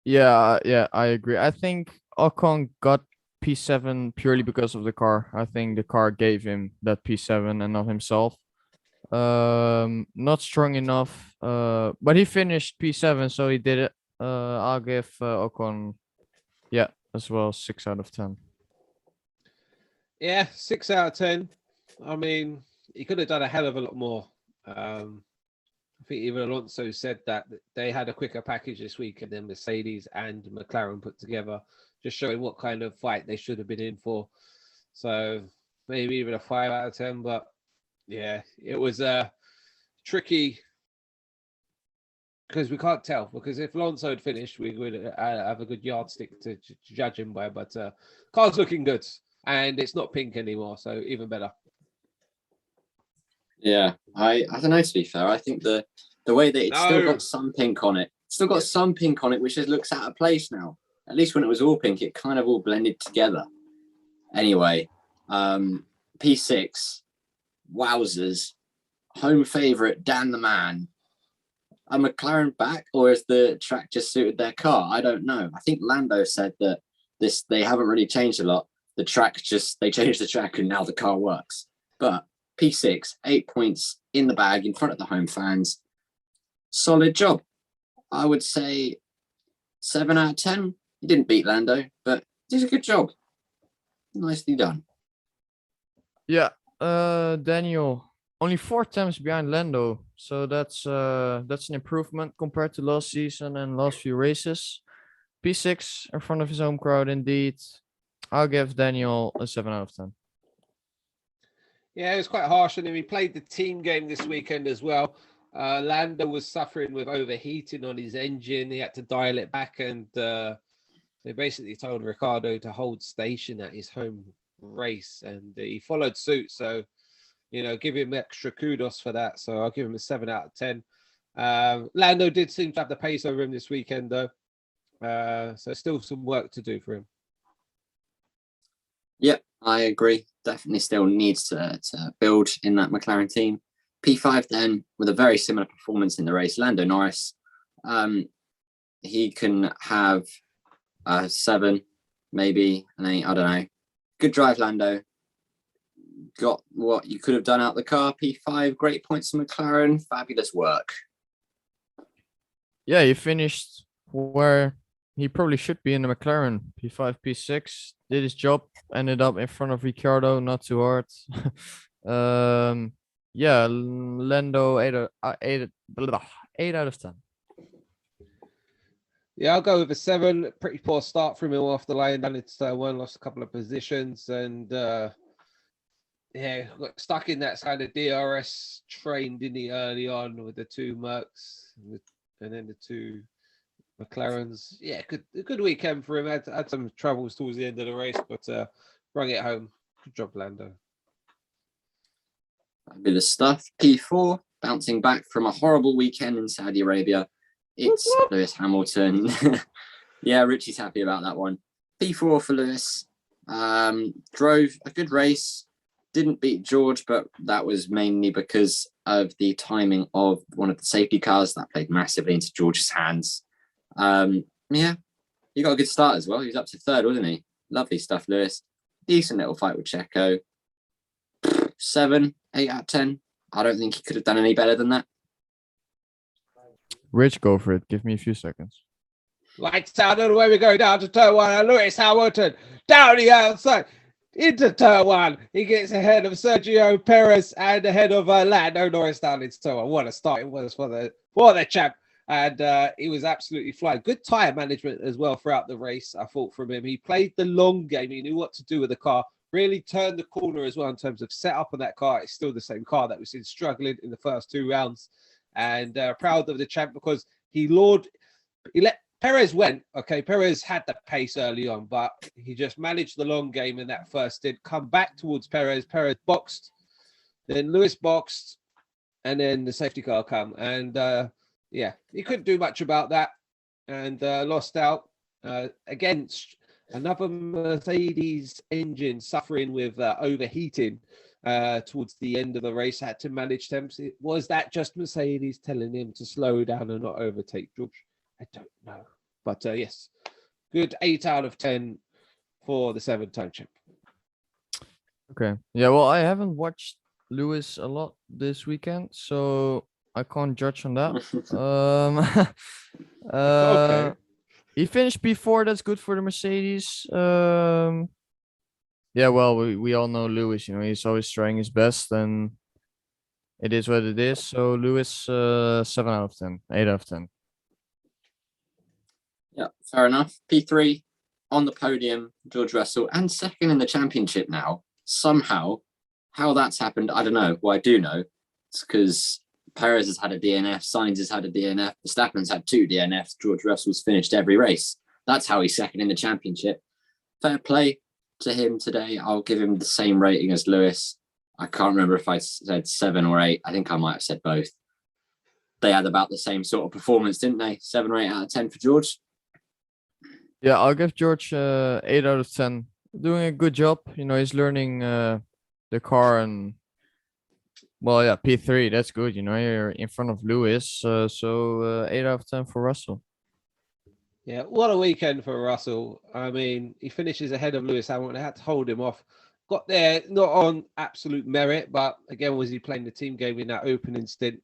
C: Yeah, I agree. I think Ocon got P7 purely because of the car. I think the car gave him that P7 and not himself. Not strong enough. But he finished P7, so he did it. I'll give Ocon, yeah, as well 6 out of 10.
A: Yeah, 6 out of 10. I mean, he could have done a hell of a lot more. I think even Alonso said that they had a quicker package this weekend than Mercedes and McLaren put together, just showing what kind of fight they should have been in for. So maybe even a 5 out of 10. But yeah, it was tricky because we can't tell. Because if Alonso had finished, we would have a good yardstick to judge him by. But car's looking good, and it's not pink anymore, so even better.
B: Yeah, I don't know, to be fair. I think the way that it's still got some pink on it, some pink on it, which just looks out of place now. At least when it was all pink, it kind of all blended together. Anyway, P6, wowzers, home favourite, Dan the Man. Are McLaren back, or is the track just suited their car? I don't know. I think Lando said that they haven't really changed a lot. They changed the track and now the car works. But P6, 8 points in the bag in front of the home fans. Solid job. I would say 7 out of 10. He didn't beat Lando, but he did a good job. Nicely done.
C: Yeah, Daniel, only 4 times behind Lando, so that's an improvement compared to last season and last few races. P6 in front of his home crowd, indeed. I'll give Daniel a 7 out of 10.
A: Yeah, it was quite harsh on him. He played the team game this weekend as well. Lando was suffering with overheating on his engine. He had to dial it back, and they basically told Ricciardo to hold station at his home race, and he followed suit. So, give him extra kudos for that. So I'll give him a 7 out of 10. Lando did seem to have the pace over him this weekend, though. So still some work to do for him.
B: Yep, I agree. Definitely still needs to build in that McLaren team. P5 then, with a very similar performance in the race, Lando Norris. He can have a 7, maybe an 8, I don't know. Good drive, Lando. Got what you could have done out the car. P5, great points to McLaren. Fabulous work.
C: Yeah, he finished where he probably should be in the McLaren. P5, P6, did his job, ended up in front of Ricciardo, not too hard. Yeah, Lando, 8 out of 10.
A: Yeah, I'll go with a 7. Pretty poor start from him off the line. Down into turn 1, lost a couple of positions, and got stuck in that kind of DRS train, didn't he, early on with the 2 Mercs and then the 2 McLarens. Yeah, good weekend for him. Had some troubles towards the end of the race, but brought it home. Good job, Lando.
B: Fabulous stuff. P4, bouncing back from a horrible weekend in Saudi Arabia. It's Lewis Hamilton. Yeah, Richie's happy about that one. P4 for Lewis. Drove a good race. Didn't beat George, but that was mainly because of the timing of one of the safety cars that played massively into George's hands. Yeah, he got a good start as well. He was up to 3rd, wasn't he? Lovely stuff, Lewis. Decent little fight with Checo. 7, 8 out of 10. I don't think he could have done any better than that.
C: Rich, go for it. Give me a few seconds.
A: Lights out of the way we go down to turn 1. And Lewis Hamilton down the outside into turn 1. He gets ahead of Sergio Perez and ahead of Lando Norris down into turn 1. What a start it was for the champ. And he was absolutely flying. Good tyre management as well throughout the race, I thought, from him. He played the long game. He knew what to do with the car. Really turned the corner as well in terms of setup on that car. It's still the same car that was seen struggling in the first 2 rounds. And proud of the champ because he let Perez went. Okay, Perez had the pace early on, but he just managed the long game in that first stint. Come back towards Perez. Perez boxed. Then Lewis boxed. And then the safety car come. And yeah, he couldn't do much about that and lost out. Against another Mercedes engine suffering with overheating towards the end of the race, had to manage temps. Was that just Mercedes telling him to slow down and not overtake George? I don't know. But yes, good 8 out of 10 for the 7-time champ.
C: Okay. Yeah, well, I haven't watched Lewis a lot this weekend, so I can't judge on that.
A: Okay.
C: He finished P4. That's good for the Mercedes. Yeah, well, we all know Lewis. He's always trying his best, and it is what it is. So Lewis, 7 out of 10, 8 out of 10.
B: Yeah, fair enough. P3 on the podium, George Russell, and second in the championship now. Somehow, how that's happened, I don't know. Well, I do know. It's because Perez has had a DNF, Sainz has had a DNF, Verstappen's had 2 DNFs, George Russell's finished every race. That's how he's second in the championship. Fair play to him today. I'll give him the same rating as Lewis. I can't remember if I said 7 or 8. I think I might have said both. They had about the same sort of performance, didn't they? 7 or 8 out of 10 for George.
C: Yeah, I'll give George 8 out of 10. Doing a good job. He's learning the car, and well, yeah, P3. That's good. You're in front of Lewis. So 8 out of 10 for Russell.
A: Yeah, what a weekend for Russell. I mean, he finishes ahead of Lewis Hamilton. They had to hold him off. Got there not on absolute merit, but again, was he playing the team game in that opening stint?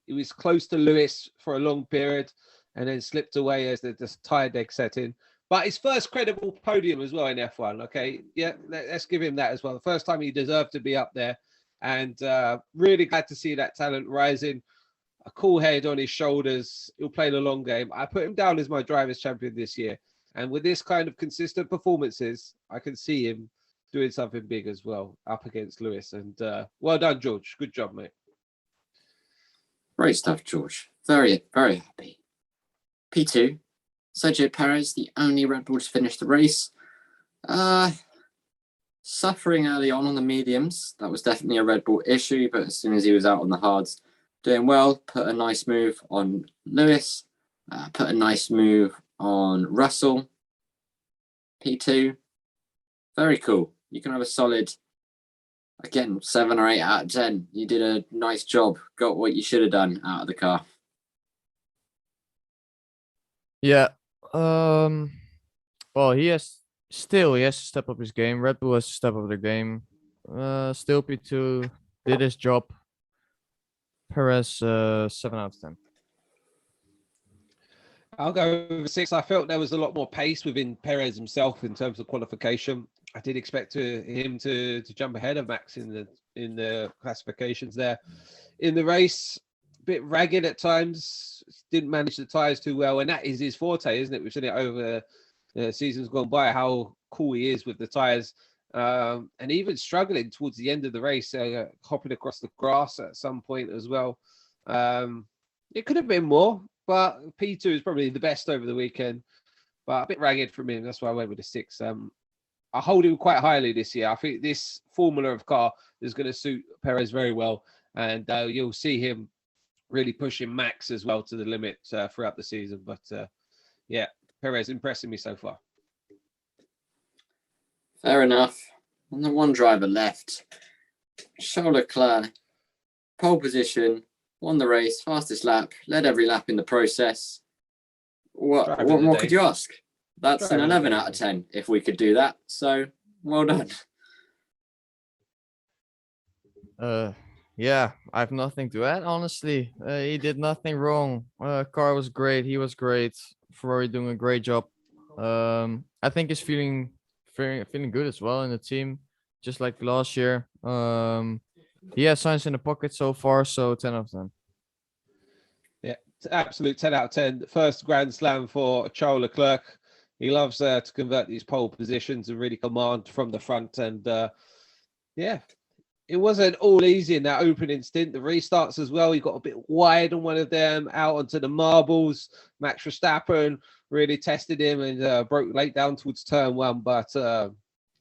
A: He was close to Lewis for a long period and then slipped away as the tyre deck set in. But his first credible podium as well in F1. Okay, yeah, let's give him that as well. The first time he deserved to be up there, and really glad to see that talent rising. A cool head on his shoulders. He'll play the long game. I put him down as my drivers' champion this year. And with this kind of consistent performances, I can see him doing something big as well up against Lewis. And well done, George. Good job, mate.
B: Great stuff, George. Very, very happy. P2, Sergio Perez, the only Red Bull to finish the race. Suffering early on the mediums. That was definitely a Red Bull issue, but as soon as he was out on the hards, doing well. Put a nice move on Lewis. Put a nice move on Russell. P2. Very cool. You can have a solid, again, 7 or 8 out of 10. You did a nice job. Got what you should have done out of the car.
C: Yeah. Well, he has to step up his game. Red Bull has to step up their game. Still P2 did his job. Perez, 7 out of 10.
A: I'll go over 6. I felt there was a lot more pace within Perez himself in terms of qualification. I did expect him to jump ahead of Max in the classifications there. In the race, a bit ragged at times. Didn't manage the tyres too well, and that is his forte, isn't it? We've seen it over seasons gone by, how cool he is with the tyres. And even struggling towards the end of the race, hopping across the grass at some point as well. It could have been more, but P2 is probably the best over the weekend, but a bit ragged from him. That's why I went with a 6. I hold him quite highly this year. I think this formula of car is going to suit Perez very well, and you'll see him really pushing Max as well to the limit throughout the season. But yeah, Perez impressing me so far.
B: Fair enough. And the one driver left, Charles Leclerc, pole position, won the race, fastest lap, led every lap in the process. What more could you ask? That's an 11 out of 10 if we could do that. So well done.
C: Yeah, I have nothing to add, honestly. He did nothing wrong. Car was great. He was great. Ferrari doing a great job. I think he's feeling good as well in the team, just like last year. He has Sainz in the pocket so far, so 10 out of 10.
A: Yeah, absolute 10 out of 10. First Grand Slam for Charles Leclerc. He loves to convert these pole positions and really command from the front. And yeah, it wasn't all easy in that opening stint. The restarts as well, he got a bit wide on one of them, out onto the marbles. Max Verstappen really tested him and broke late down towards turn 1. But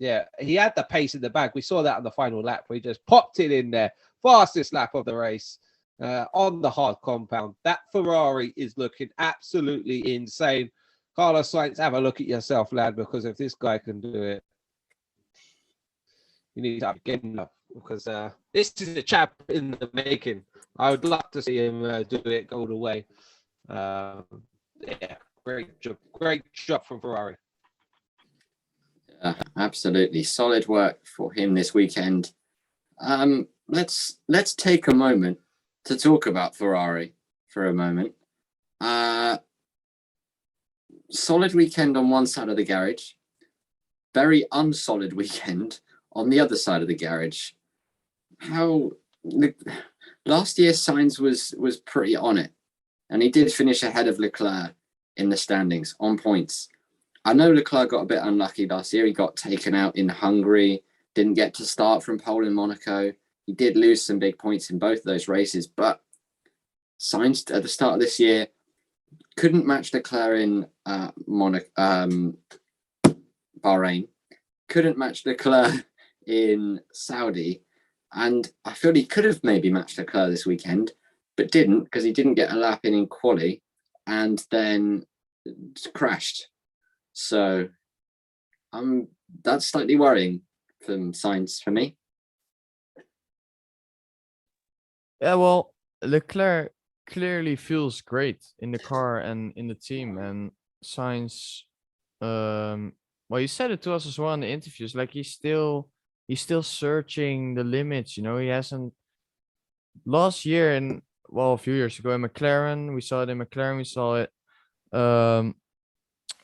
A: yeah, he had the pace in the bag. We saw that on the final lap where he just popped it in there. Fastest lap of the race on the hard compound. That Ferrari is looking absolutely insane. Carlos Sainz, have a look at yourself, lad, because if this guy can do it, you need to get enough, because this is a chap in the making. I would love to see him do it all the way. Yeah, great job from Ferrari.
B: Yeah, absolutely. Solid work for him this weekend. Let's take a moment to talk about Ferrari for a moment. Solid weekend on one side of the garage. very unsolid weekend on the other side of the garage. Last year Sainz was pretty on it, and he did finish ahead of Leclerc in the standings on points. I know Leclerc got a bit unlucky last year. He got taken out in Hungary, didn't get to start from pole in Monaco. He did lose some big points in both of those races, but Sainz at the start of this year couldn't match Leclerc in Bahrain, couldn't match Leclerc in Saudi, and I feel he could have maybe matched Leclerc this weekend, but didn't, because he didn't get a lap in quali and then crashed. So that's slightly worrying from Sainz for me.
C: Yeah, well, Leclerc clearly feels great in the car and in the team, and Sainz, well, he said it to us as well in the interviews. Like he's still searching the limits. You know, he hasn't. Last year and well, a few years ago in McLaren, we saw it in McLaren. We saw it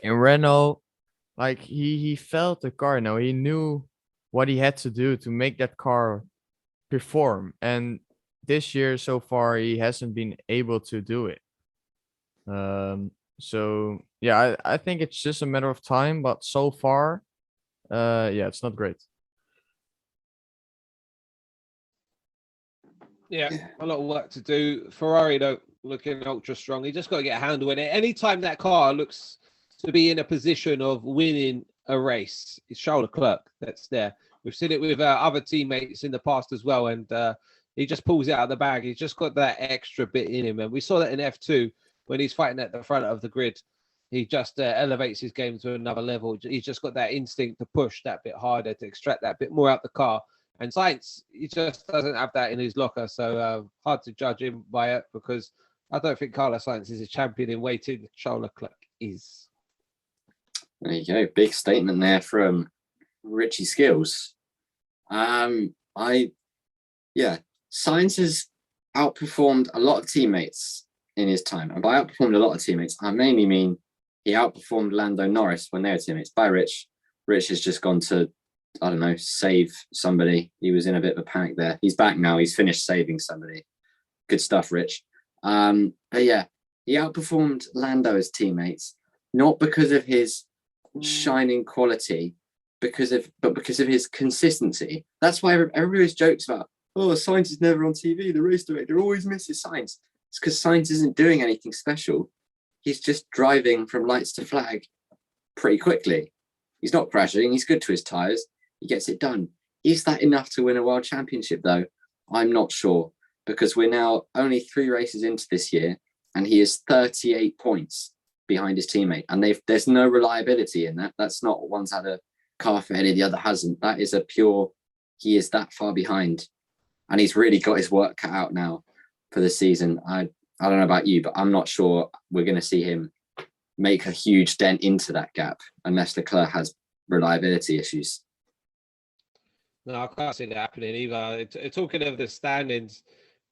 C: in Renault. Like he felt the car. Now he knew what he had to do to make that car perform, and this year so far he hasn't been able to do it. So yeah, I think it's just a matter of time, but so far, yeah, it's not great.
A: Yeah, a lot of work to do. Ferrari though, looking ultra strong. You just got to get a handle in it. Anytime that car looks to be in a position of winning a race, it's Charles Leclerc that's there. We've seen it with other teammates in the past as well, and he just pulls it out of the bag. He's just got that extra bit in him, and we saw that in F2 when he's fighting at the front of the grid. He just elevates his game to another level. He's just got that instinct to push that bit harder, to extract that bit more out the car. And Sainz, he just doesn't have that in his locker, so hard to judge him by it, because I don't think Carlos Sainz is a champion in waiting. Charles Leclerc is.
B: There you go. Big statement there from Richie Skills. Sainz has outperformed a lot of teammates in his time. And by outperformed a lot of teammates, I mainly mean he outperformed Lando Norris when they were teammates. By Rich. Rich has just gone to, I don't know, save somebody. He was in a bit of a panic there. He's back now. He's finished saving somebody. Good stuff, Rich. But yeah, he outperformed Lando's teammates, not because of his shining quality, but because of his consistency. That's why everybody always jokes about, oh, Sainz is never on TV. The race director always misses Sainz. It's because Sainz isn't doing anything special. He's just driving from lights to flag pretty quickly. He's not crashing. He's good to his tyres. He gets it done. Is that enough to win a world championship, though? I'm not sure, because we're now only 3 races into this year, and he is 38 points behind his teammate. And there's no reliability in that. That's not one's had a car for Eddie, the other hasn't. That is a pure, he is that far behind. And he's really got his work cut out now for the season. I don't know about you, but I'm not sure we're going to see him make a huge dent into that gap unless Leclerc has reliability issues.
A: No, I can't see that happening either. Talking of the standings,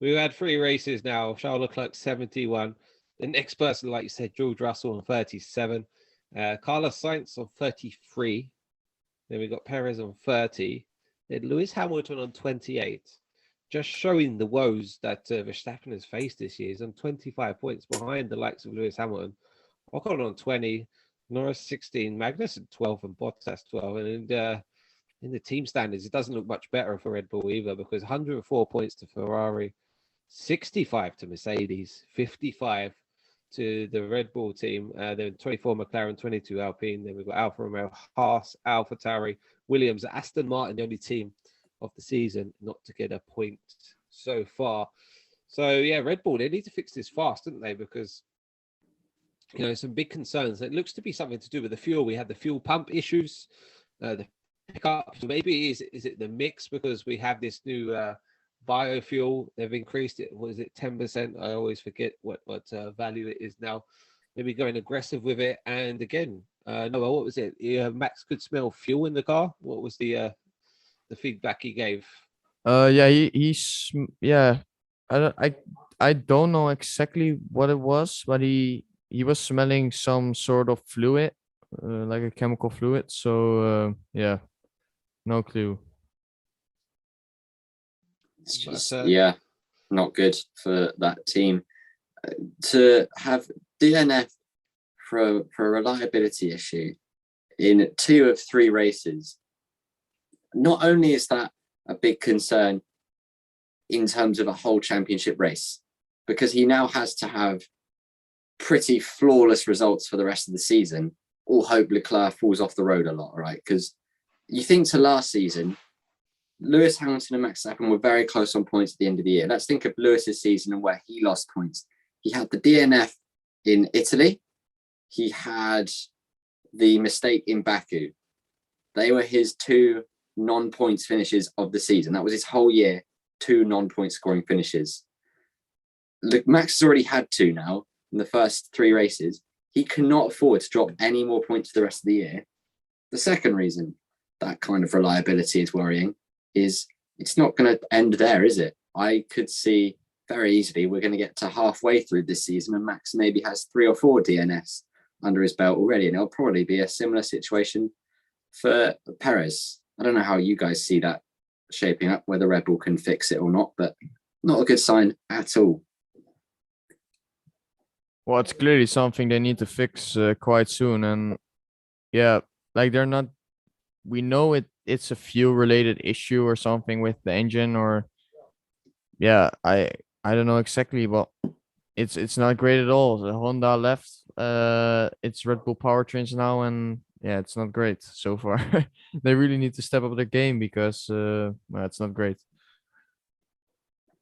A: we've had 3 races now. Charles Leclerc 71. The next person, like you said, George Russell on 37. Carlos Sainz on 33. Then we got Perez on 30. Then Lewis Hamilton on 28. Just showing the woes that Verstappen has faced this year. He's on 25 points behind the likes of Lewis Hamilton. Ocon on 20, Norris 16, Magnussen 12, and Bottas 12. And in the team standards, it doesn't look much better for Red Bull either, because 104 points to Ferrari, 65 to Mercedes, 55 to the Red Bull team. Then 24 McLaren, 22 Alpine. Then we've got Alfa Romeo, Haas, AlphaTauri, Williams, Aston Martin, the only team of the season not to get a point so far. So yeah, Red Bull, they need to fix this fast, don't they? Because some big concerns. It looks to be something to do with the fuel. We had the fuel pump issues, the pickups. Maybe is it the mix, because we have this new biofuel. They've increased it. What is it, 10%? I always forget what value it is now. Maybe going aggressive with it. And again, Noah, what was it? Max could smell fuel in the car. What was the feedback he gave?
C: Yeah. I don't know exactly what it was, but he was smelling some sort of fluid like a chemical fluid. So yeah, no clue.
B: It's
A: But,
B: just, yeah, not good for that team. To have DNF for a reliability issue in 2 of 3 races, not only is that a big concern in terms of a whole championship race, because he now has to have pretty flawless results for the rest of the season, or hope Leclerc falls off the road a lot, right? Because you think to last season, Lewis Hamilton and Max Verstappen were very close on points at the end of the year. Let's think of Lewis's season and where he lost points. He had the DNF in Italy. He had the mistake in Baku. They were his 2 non-points finishes of the season. That was his whole year, 2 non-point scoring finishes. Look, Max has already had 2 now in the first 3 races. He cannot afford to drop any more points for the rest of the year. The second reason that kind of reliability is worrying is it's not going to end there, is it? I could see very easily we're going to get to halfway through this season and Max maybe has 3 or 4 DNFs under his belt already, and it'll probably be a similar situation for Perez. I don't know how you guys see that shaping up, whether Red Bull can fix it or not, but not a good sign at all.
C: Well, it's clearly something they need to fix quite soon, and yeah, like they're not. We know it's a fuel related issue or something with the engine, or yeah, I don't know exactly, but it's not great at all. The Honda left it's Red Bull powertrains now, and yeah, it's not great so far. They really need to step up their game because well, it's not great.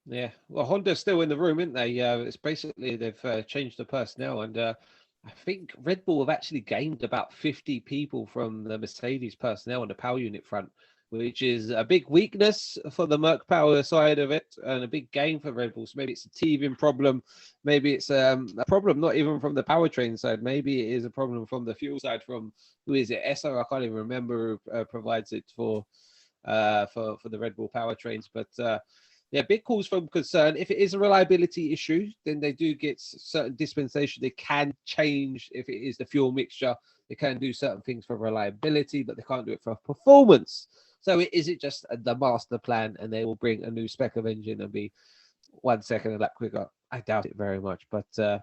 A: Yeah, well, Honda's still in the room, isn't they? It's basically they've changed the personnel, and I think Red Bull have actually gained about 50 people from the Mercedes personnel on the power unit front, which is a big weakness for the Merc Power side of it, and a big gain for Red Bull. So maybe it's a teething problem, maybe it's a problem not even from the powertrain side, maybe it is a problem from the fuel side. From who is it? Esso, I can't even remember who provides it for the Red Bull powertrains, but. Yeah, big cause for concern. If it is a reliability issue, then they do get certain dispensation. They can change if it is the fuel mixture. They can do certain things for reliability, but they can't do it for performance. So is it just the master plan and they will bring a new spec of engine and be 1 second a lap quicker? I doubt it very much, but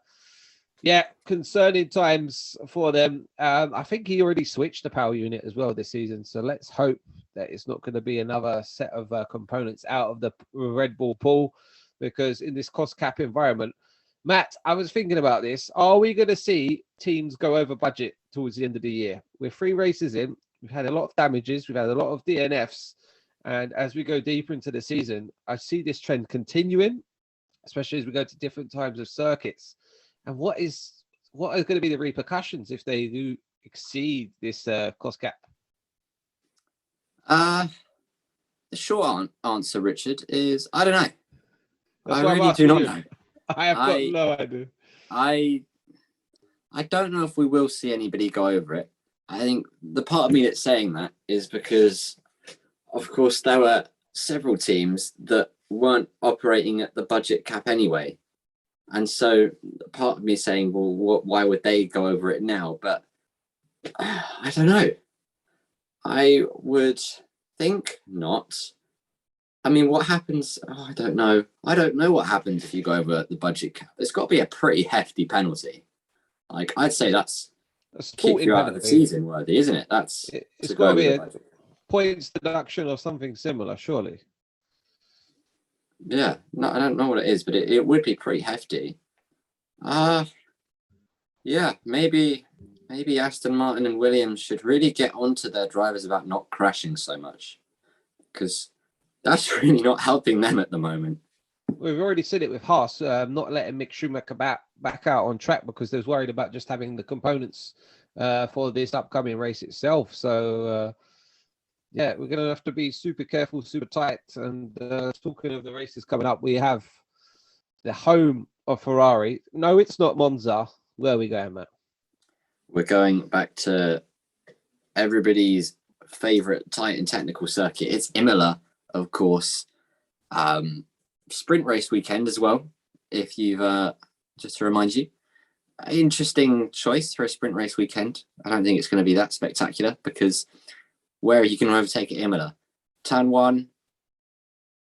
A: yeah, concerning times for them. I think he already switched the power unit as well this season. So let's hope that it's not going to be another set of components out of the Red Bull pool, because in this cost cap environment, Matt, I was thinking about this. Are we going to see teams go over budget towards the end of the year? We're 3 races in. We've had a lot of damages. We've had a lot of DNFs. And as we go deeper into the season, I see this trend continuing, especially as we go to different times of circuits. And what are going to be the repercussions if they do exceed this cost cap?
B: The short answer, Richard, is I don't know.
A: That's
B: I
A: why
B: really
A: I'm
B: do not
A: asking
B: know.
A: you. I have got no idea.
B: I don't know if we will see anybody go over it. I think the part of me that's saying that is because, of course, there were several teams that weren't operating at the budget cap anyway. And so part of me saying, well, why would they go over it now? But I don't know. I would think not. I mean, what happens? Oh, I don't know. I don't know what happens if you go over the budget cap. It's got to be a pretty hefty penalty. Like, I'd say that's
A: A
B: keep
A: sporting
B: you out of the
A: penalty.
B: season worthy, isn't it? That's
A: It's
B: to
A: got
B: go
A: to
B: over
A: be
B: the
A: a
B: budget.
A: points deduction or something similar, surely.
B: Yeah, no, I don't know what it is, but it would be pretty hefty. Yeah, maybe Aston Martin and Williams should really get onto their drivers about not crashing so much, because that's really not helping them at the moment.
A: We've already seen it with Haas, not letting Mick Schumacher back out on track because they was worried about just having the components for this upcoming race itself. So, yeah, we're going to have to be super careful, super tight. And talking of the races coming up, we have the home of Ferrari. No, it's not Monza. Where are we going, Matt?
B: We're going back to everybody's favorite tight and technical circuit. It's Imola, of course. Sprint race weekend as well, if you've just to remind you. Interesting choice for a sprint race weekend. I don't think it's going to be that spectacular because where you can overtake at Imola, turn 1,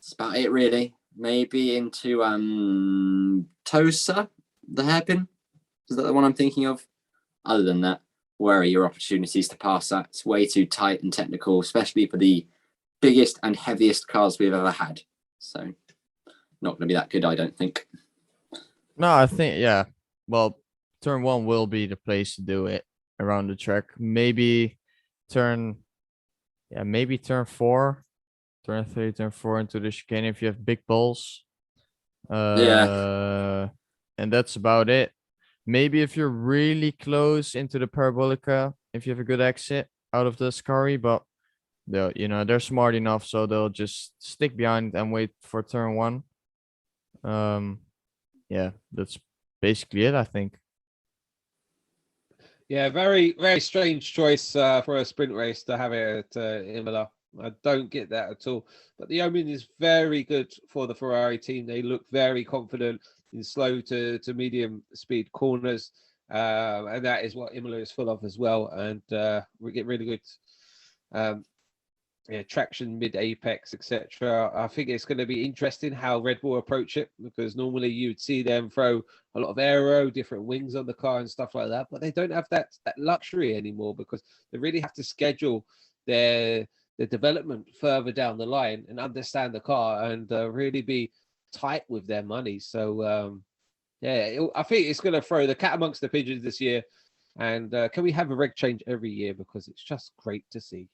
B: that's about it really. Maybe into Tosa, the hairpin. Is that the one I'm thinking of? Other than that, where are your opportunities to pass that? It's way too tight and technical, especially for the biggest and heaviest cars we've ever had. So not going to be that good, I don't think.
C: No, I think, yeah. Well, turn 1 will be the place to do it around the track. Maybe turn 4, turn 3, turn 4 into the chicane if you have big balls.
B: Yeah.
C: And that's about it. Maybe if you're really close into the parabolica, if you have a good exit out of the Scari, but they're smart enough, so they'll just stick behind and wait for turn 1. Yeah, that's basically it, I think.
A: Yeah, very, very strange choice for a sprint race to have it at Imola. I don't get that at all. But the omen is very good for the Ferrari team. They look very confident in slow to medium speed corners. And that is what Imola is full of as well. And we get really good traction mid apex, etc. I think it's going to be interesting how Red Bull approach it, because normally you'd see them throw a lot of aero, different wings on the car and stuff like that, but they don't have that luxury anymore because they really have to schedule their development further down the line and understand the car and really be tight with their money. So I think it's going to throw the cat amongst the pigeons this year. And can we have a reg change every year, because it's just great to see.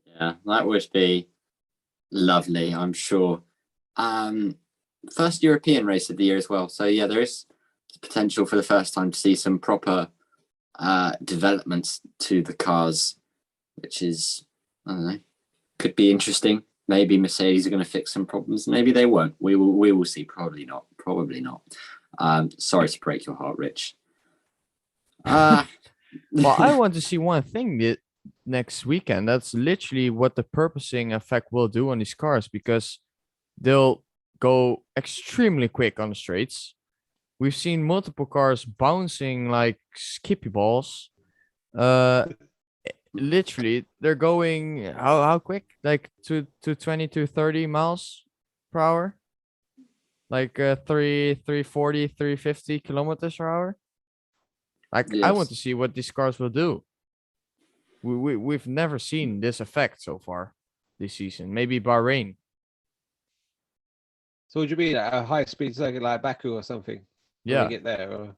B: Yeah, that would be lovely, I'm sure. First European race of the year as well. So yeah, there is potential for the first time to see some proper developments to the cars, which is, I don't know, could be interesting. Maybe Mercedes are going to fix some problems. Maybe they won't. We will see. Probably not. Probably not. Sorry to break your heart, Rich.
C: Well, I want to see one thing next weekend. That's literally what the purposing effect will do on these cars, because they'll go extremely quick on the straights. We've seen multiple cars bouncing like skippy balls. Literally, they're going how quick? Like to 20 to 30 miles per hour, like 340, 350 kilometers per hour. Like,
B: yes.
C: I want to see what these cars will do. We've never seen this effect so far this season. Maybe Bahrain.
A: So would you mean a high speed circuit like Baku or something? When
C: Yeah.
A: we get there? Or...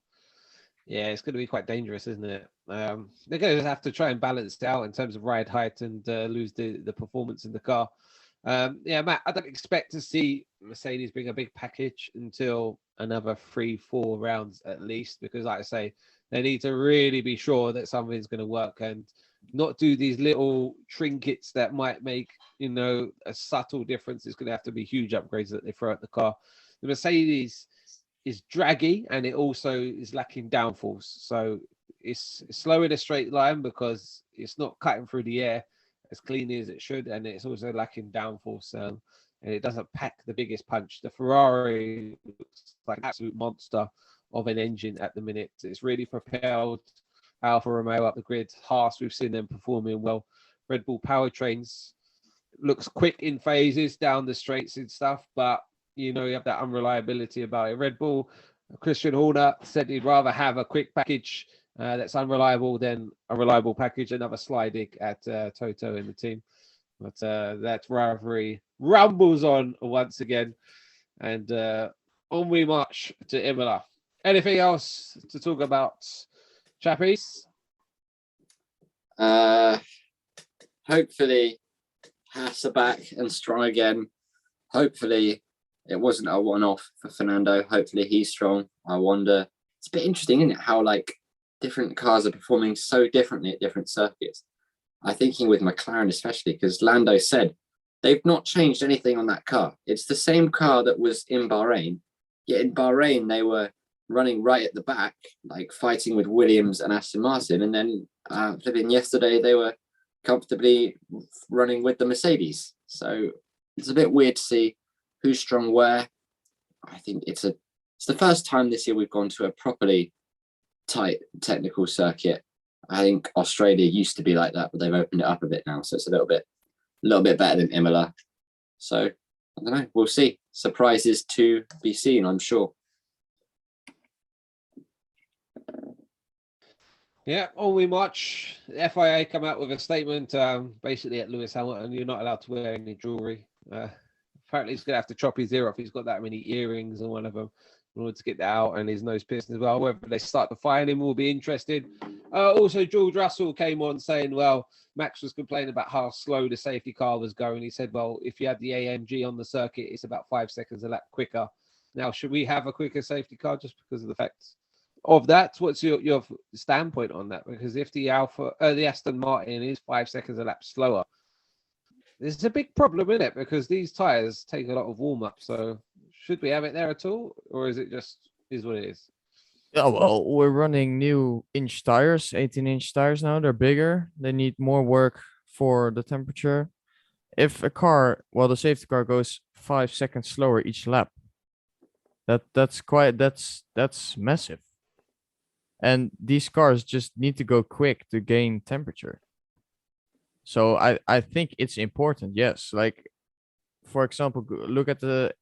A: Yeah, it's going to be quite dangerous, isn't it? They're going to have to try and balance it out in terms of ride height and lose the performance in the car. Yeah, Matt, I don't expect to see Mercedes bring a big package until another 3-4 rounds at least, because like I say, they need to really be sure that something's going to work and not do these little trinkets that might make, a subtle difference. It's going to have to be huge upgrades that they throw at the car. The Mercedes is draggy and it also is lacking downforce. So it's slow in a straight line because it's not cutting through the air as cleanly as it should, and it's also lacking downforce, and it doesn't pack the biggest punch. The Ferrari looks like an absolute monster of an engine at the minute. It's really propelled Alfa Romeo up the grid. Haas, we've seen them performing well. Red Bull powertrains looks quick in phases down the straights and stuff, but you have that unreliability about it. Red Bull, Christian Horner said he'd rather have a quick package that's unreliable than a reliable package. Another sly dig at Toto and the team. But that rivalry rumbles on once again. And on we march to Imola. Anything else to talk about, chappies?
B: Hopefully Haas are back and strong again. Hopefully it wasn't a one-off for Fernando. Hopefully he's strong. I wonder. It's a bit interesting, isn't it? How different cars are performing so differently at different circuits. I'm thinking with McLaren especially, because Lando said they've not changed anything on that car. It's the same car that was in Bahrain. Yet in Bahrain they were running right at the back, like fighting with Williams and Aston Martin. And then flipping yesterday they were comfortably running with the Mercedes. So it's a bit weird to see who's strong where. I think it's a it's the first time this year we've gone to a properly tight technical circuit. I think Australia used to be like that, but they've opened it up a bit now, so it's a little bit better than Imola. So I don't know. We'll see. Surprises to be seen, I'm sure.
A: Yeah, all we watch. The FIA come out with a statement. Basically, at Lewis Hamilton, you're not allowed to wear any jewelry. Apparently, he's gonna have to chop his ear off. He's got that many earrings and one of them in order to get that out, and his nose pierced as well. Whether they start to fine him, will be interested. Also, George Russell came on saying, well, Max was complaining about how slow the safety car was going. He said, well, if you have the AMG on the circuit, it's about 5 seconds a lap quicker. Now, should we have a quicker safety car just because of the fact of that? What's your standpoint on that? Because if the Aston Martin is 5 seconds a lap slower, this is a big problem, isn't it? Because these tires take a lot of warm up. So should we have it there at all, or is it just is what it is?
C: Yeah, well, we're running new inch tires, 18-inch tires now. They're bigger. They need more work for the temperature. If a car, well, the safety car goes 5 seconds slower each lap, that's massive. And these cars just need to go quick to gain temperature. So I think it's important. Yes, like for example, look at the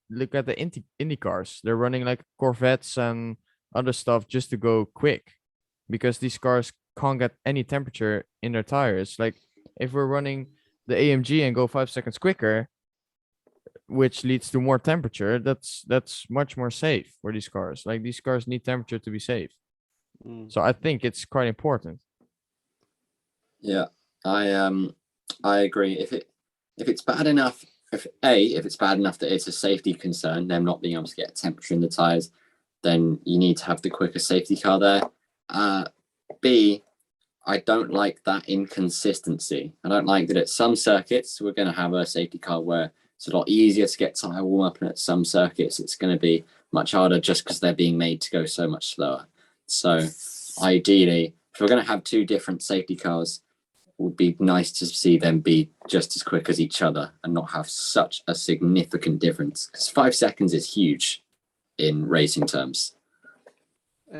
C: Indy cars. They're running like Corvettes and other stuff just to go quick, because these cars can't get any temperature in their tires. Like if we're running the AMG and go 5 seconds quicker, which leads to more temperature, that's much more safe for these cars. Like these cars need temperature to be safe. So I think it's quite important.
B: Yeah, I agree. If it's bad enough, if it's bad enough that it's a safety concern, them not being able to get temperature in the tires, then you need to have the quicker safety car there. B, I don't like that inconsistency. I don't like that at some circuits we're going to have a safety car where it's a lot easier to get tire warm up, and at some circuits it's going to be much harder just because they're being made to go so much slower. So ideally, if we're going to have two different safety cars, it would be nice to see them be just as quick as each other and not have such a significant difference, because 5 seconds is huge in racing terms.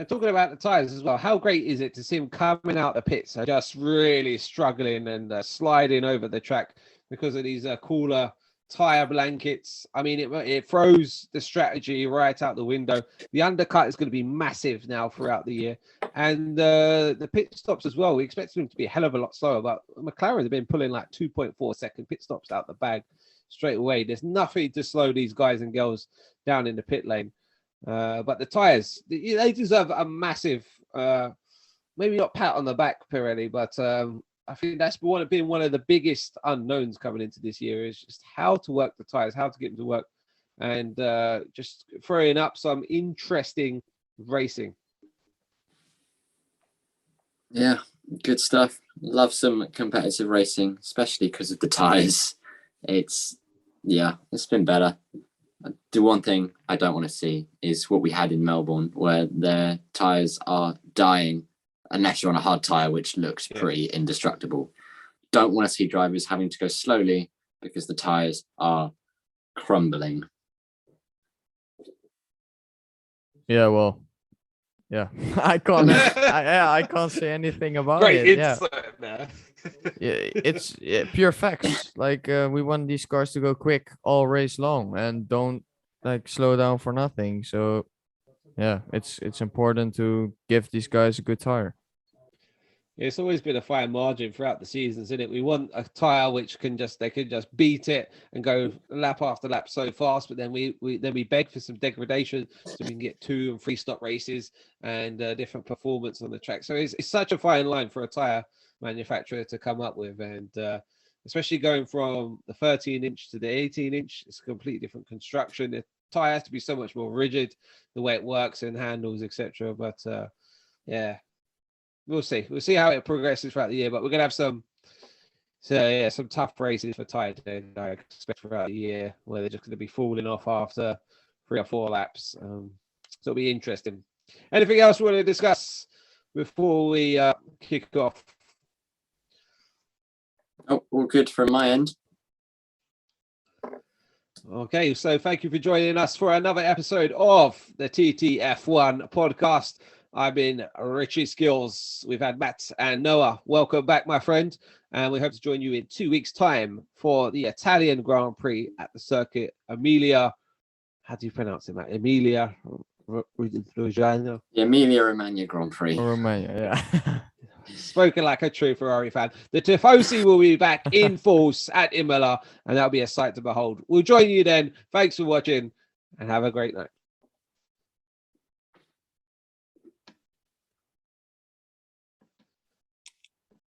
A: Talking about the tires as well, how great is it to see them coming out the pits and just really struggling and sliding over the track because of these cooler tire blankets? I mean, it throws the strategy right out the window. The undercut is going to be massive now throughout the year, and the pit stops as well. We expect them to be a hell of a lot slower, but McLaren have been pulling like 2.4 second pit stops out the bag straight away. There's nothing to slow these guys and girls down in the pit lane. But the tires, they deserve a massive, maybe not pat on the back, Pirelli, but I think that's been one of the biggest unknowns coming into this year, is just how to work the tires, how to get them to work, and just throwing up some interesting racing.
B: Yeah, good stuff. Love some competitive racing, especially because of the tires. It's been better. The one thing I don't want to see is what we had in Melbourne, where their tires are dying unless you're on a hard tire, which looks pretty indestructible. Don't want to see drivers having to go slowly because the tires are crumbling.
C: Yeah, well, yeah, I can't say anything about
A: Great
C: it.
A: insight, man.
C: Yeah, it's pure facts. Like we want these cars to go quick all race long and don't like slow down for nothing. So yeah, it's important to give these guys a good tire.
A: It's always been a fine margin throughout the seasons, isn't it? We want a tire which can just beat it and go lap after lap so fast, but then we beg for some degradation so we can get 2 and 3 stop races and different performance on the track. So it's such a fine line for a tire manufacturer to come up with, and especially going from the 13-inch to the 18-inch, it's a completely different construction. The tire has to be so much more rigid, the way it works and handles, etc. But yeah. We'll see how it progresses throughout the year, but we're gonna have some tough races for tire today, I expect, throughout the year, where they're just going to be falling off after 3 or 4 laps. So it'll be interesting. Anything else we want to discuss before we kick off?
B: Oh, all good from my end.
A: Okay, so thank you for joining us for another episode of the TTF1 podcast. I've been Richie Skills. We've had Matt and Noah. Welcome back, my friend. And we hope to join you in 2 weeks' time for the Italian Grand Prix at the circuit. Emilia, how do you pronounce it, Matt? Emilia Romagna.
B: The Emilia-Romagna Grand Prix.
C: Romania, yeah.
A: Spoken like a true Ferrari fan. The Tifosi will be back in force at Imola, and that'll be a sight to behold. We'll join you then. Thanks for watching, and have a great night.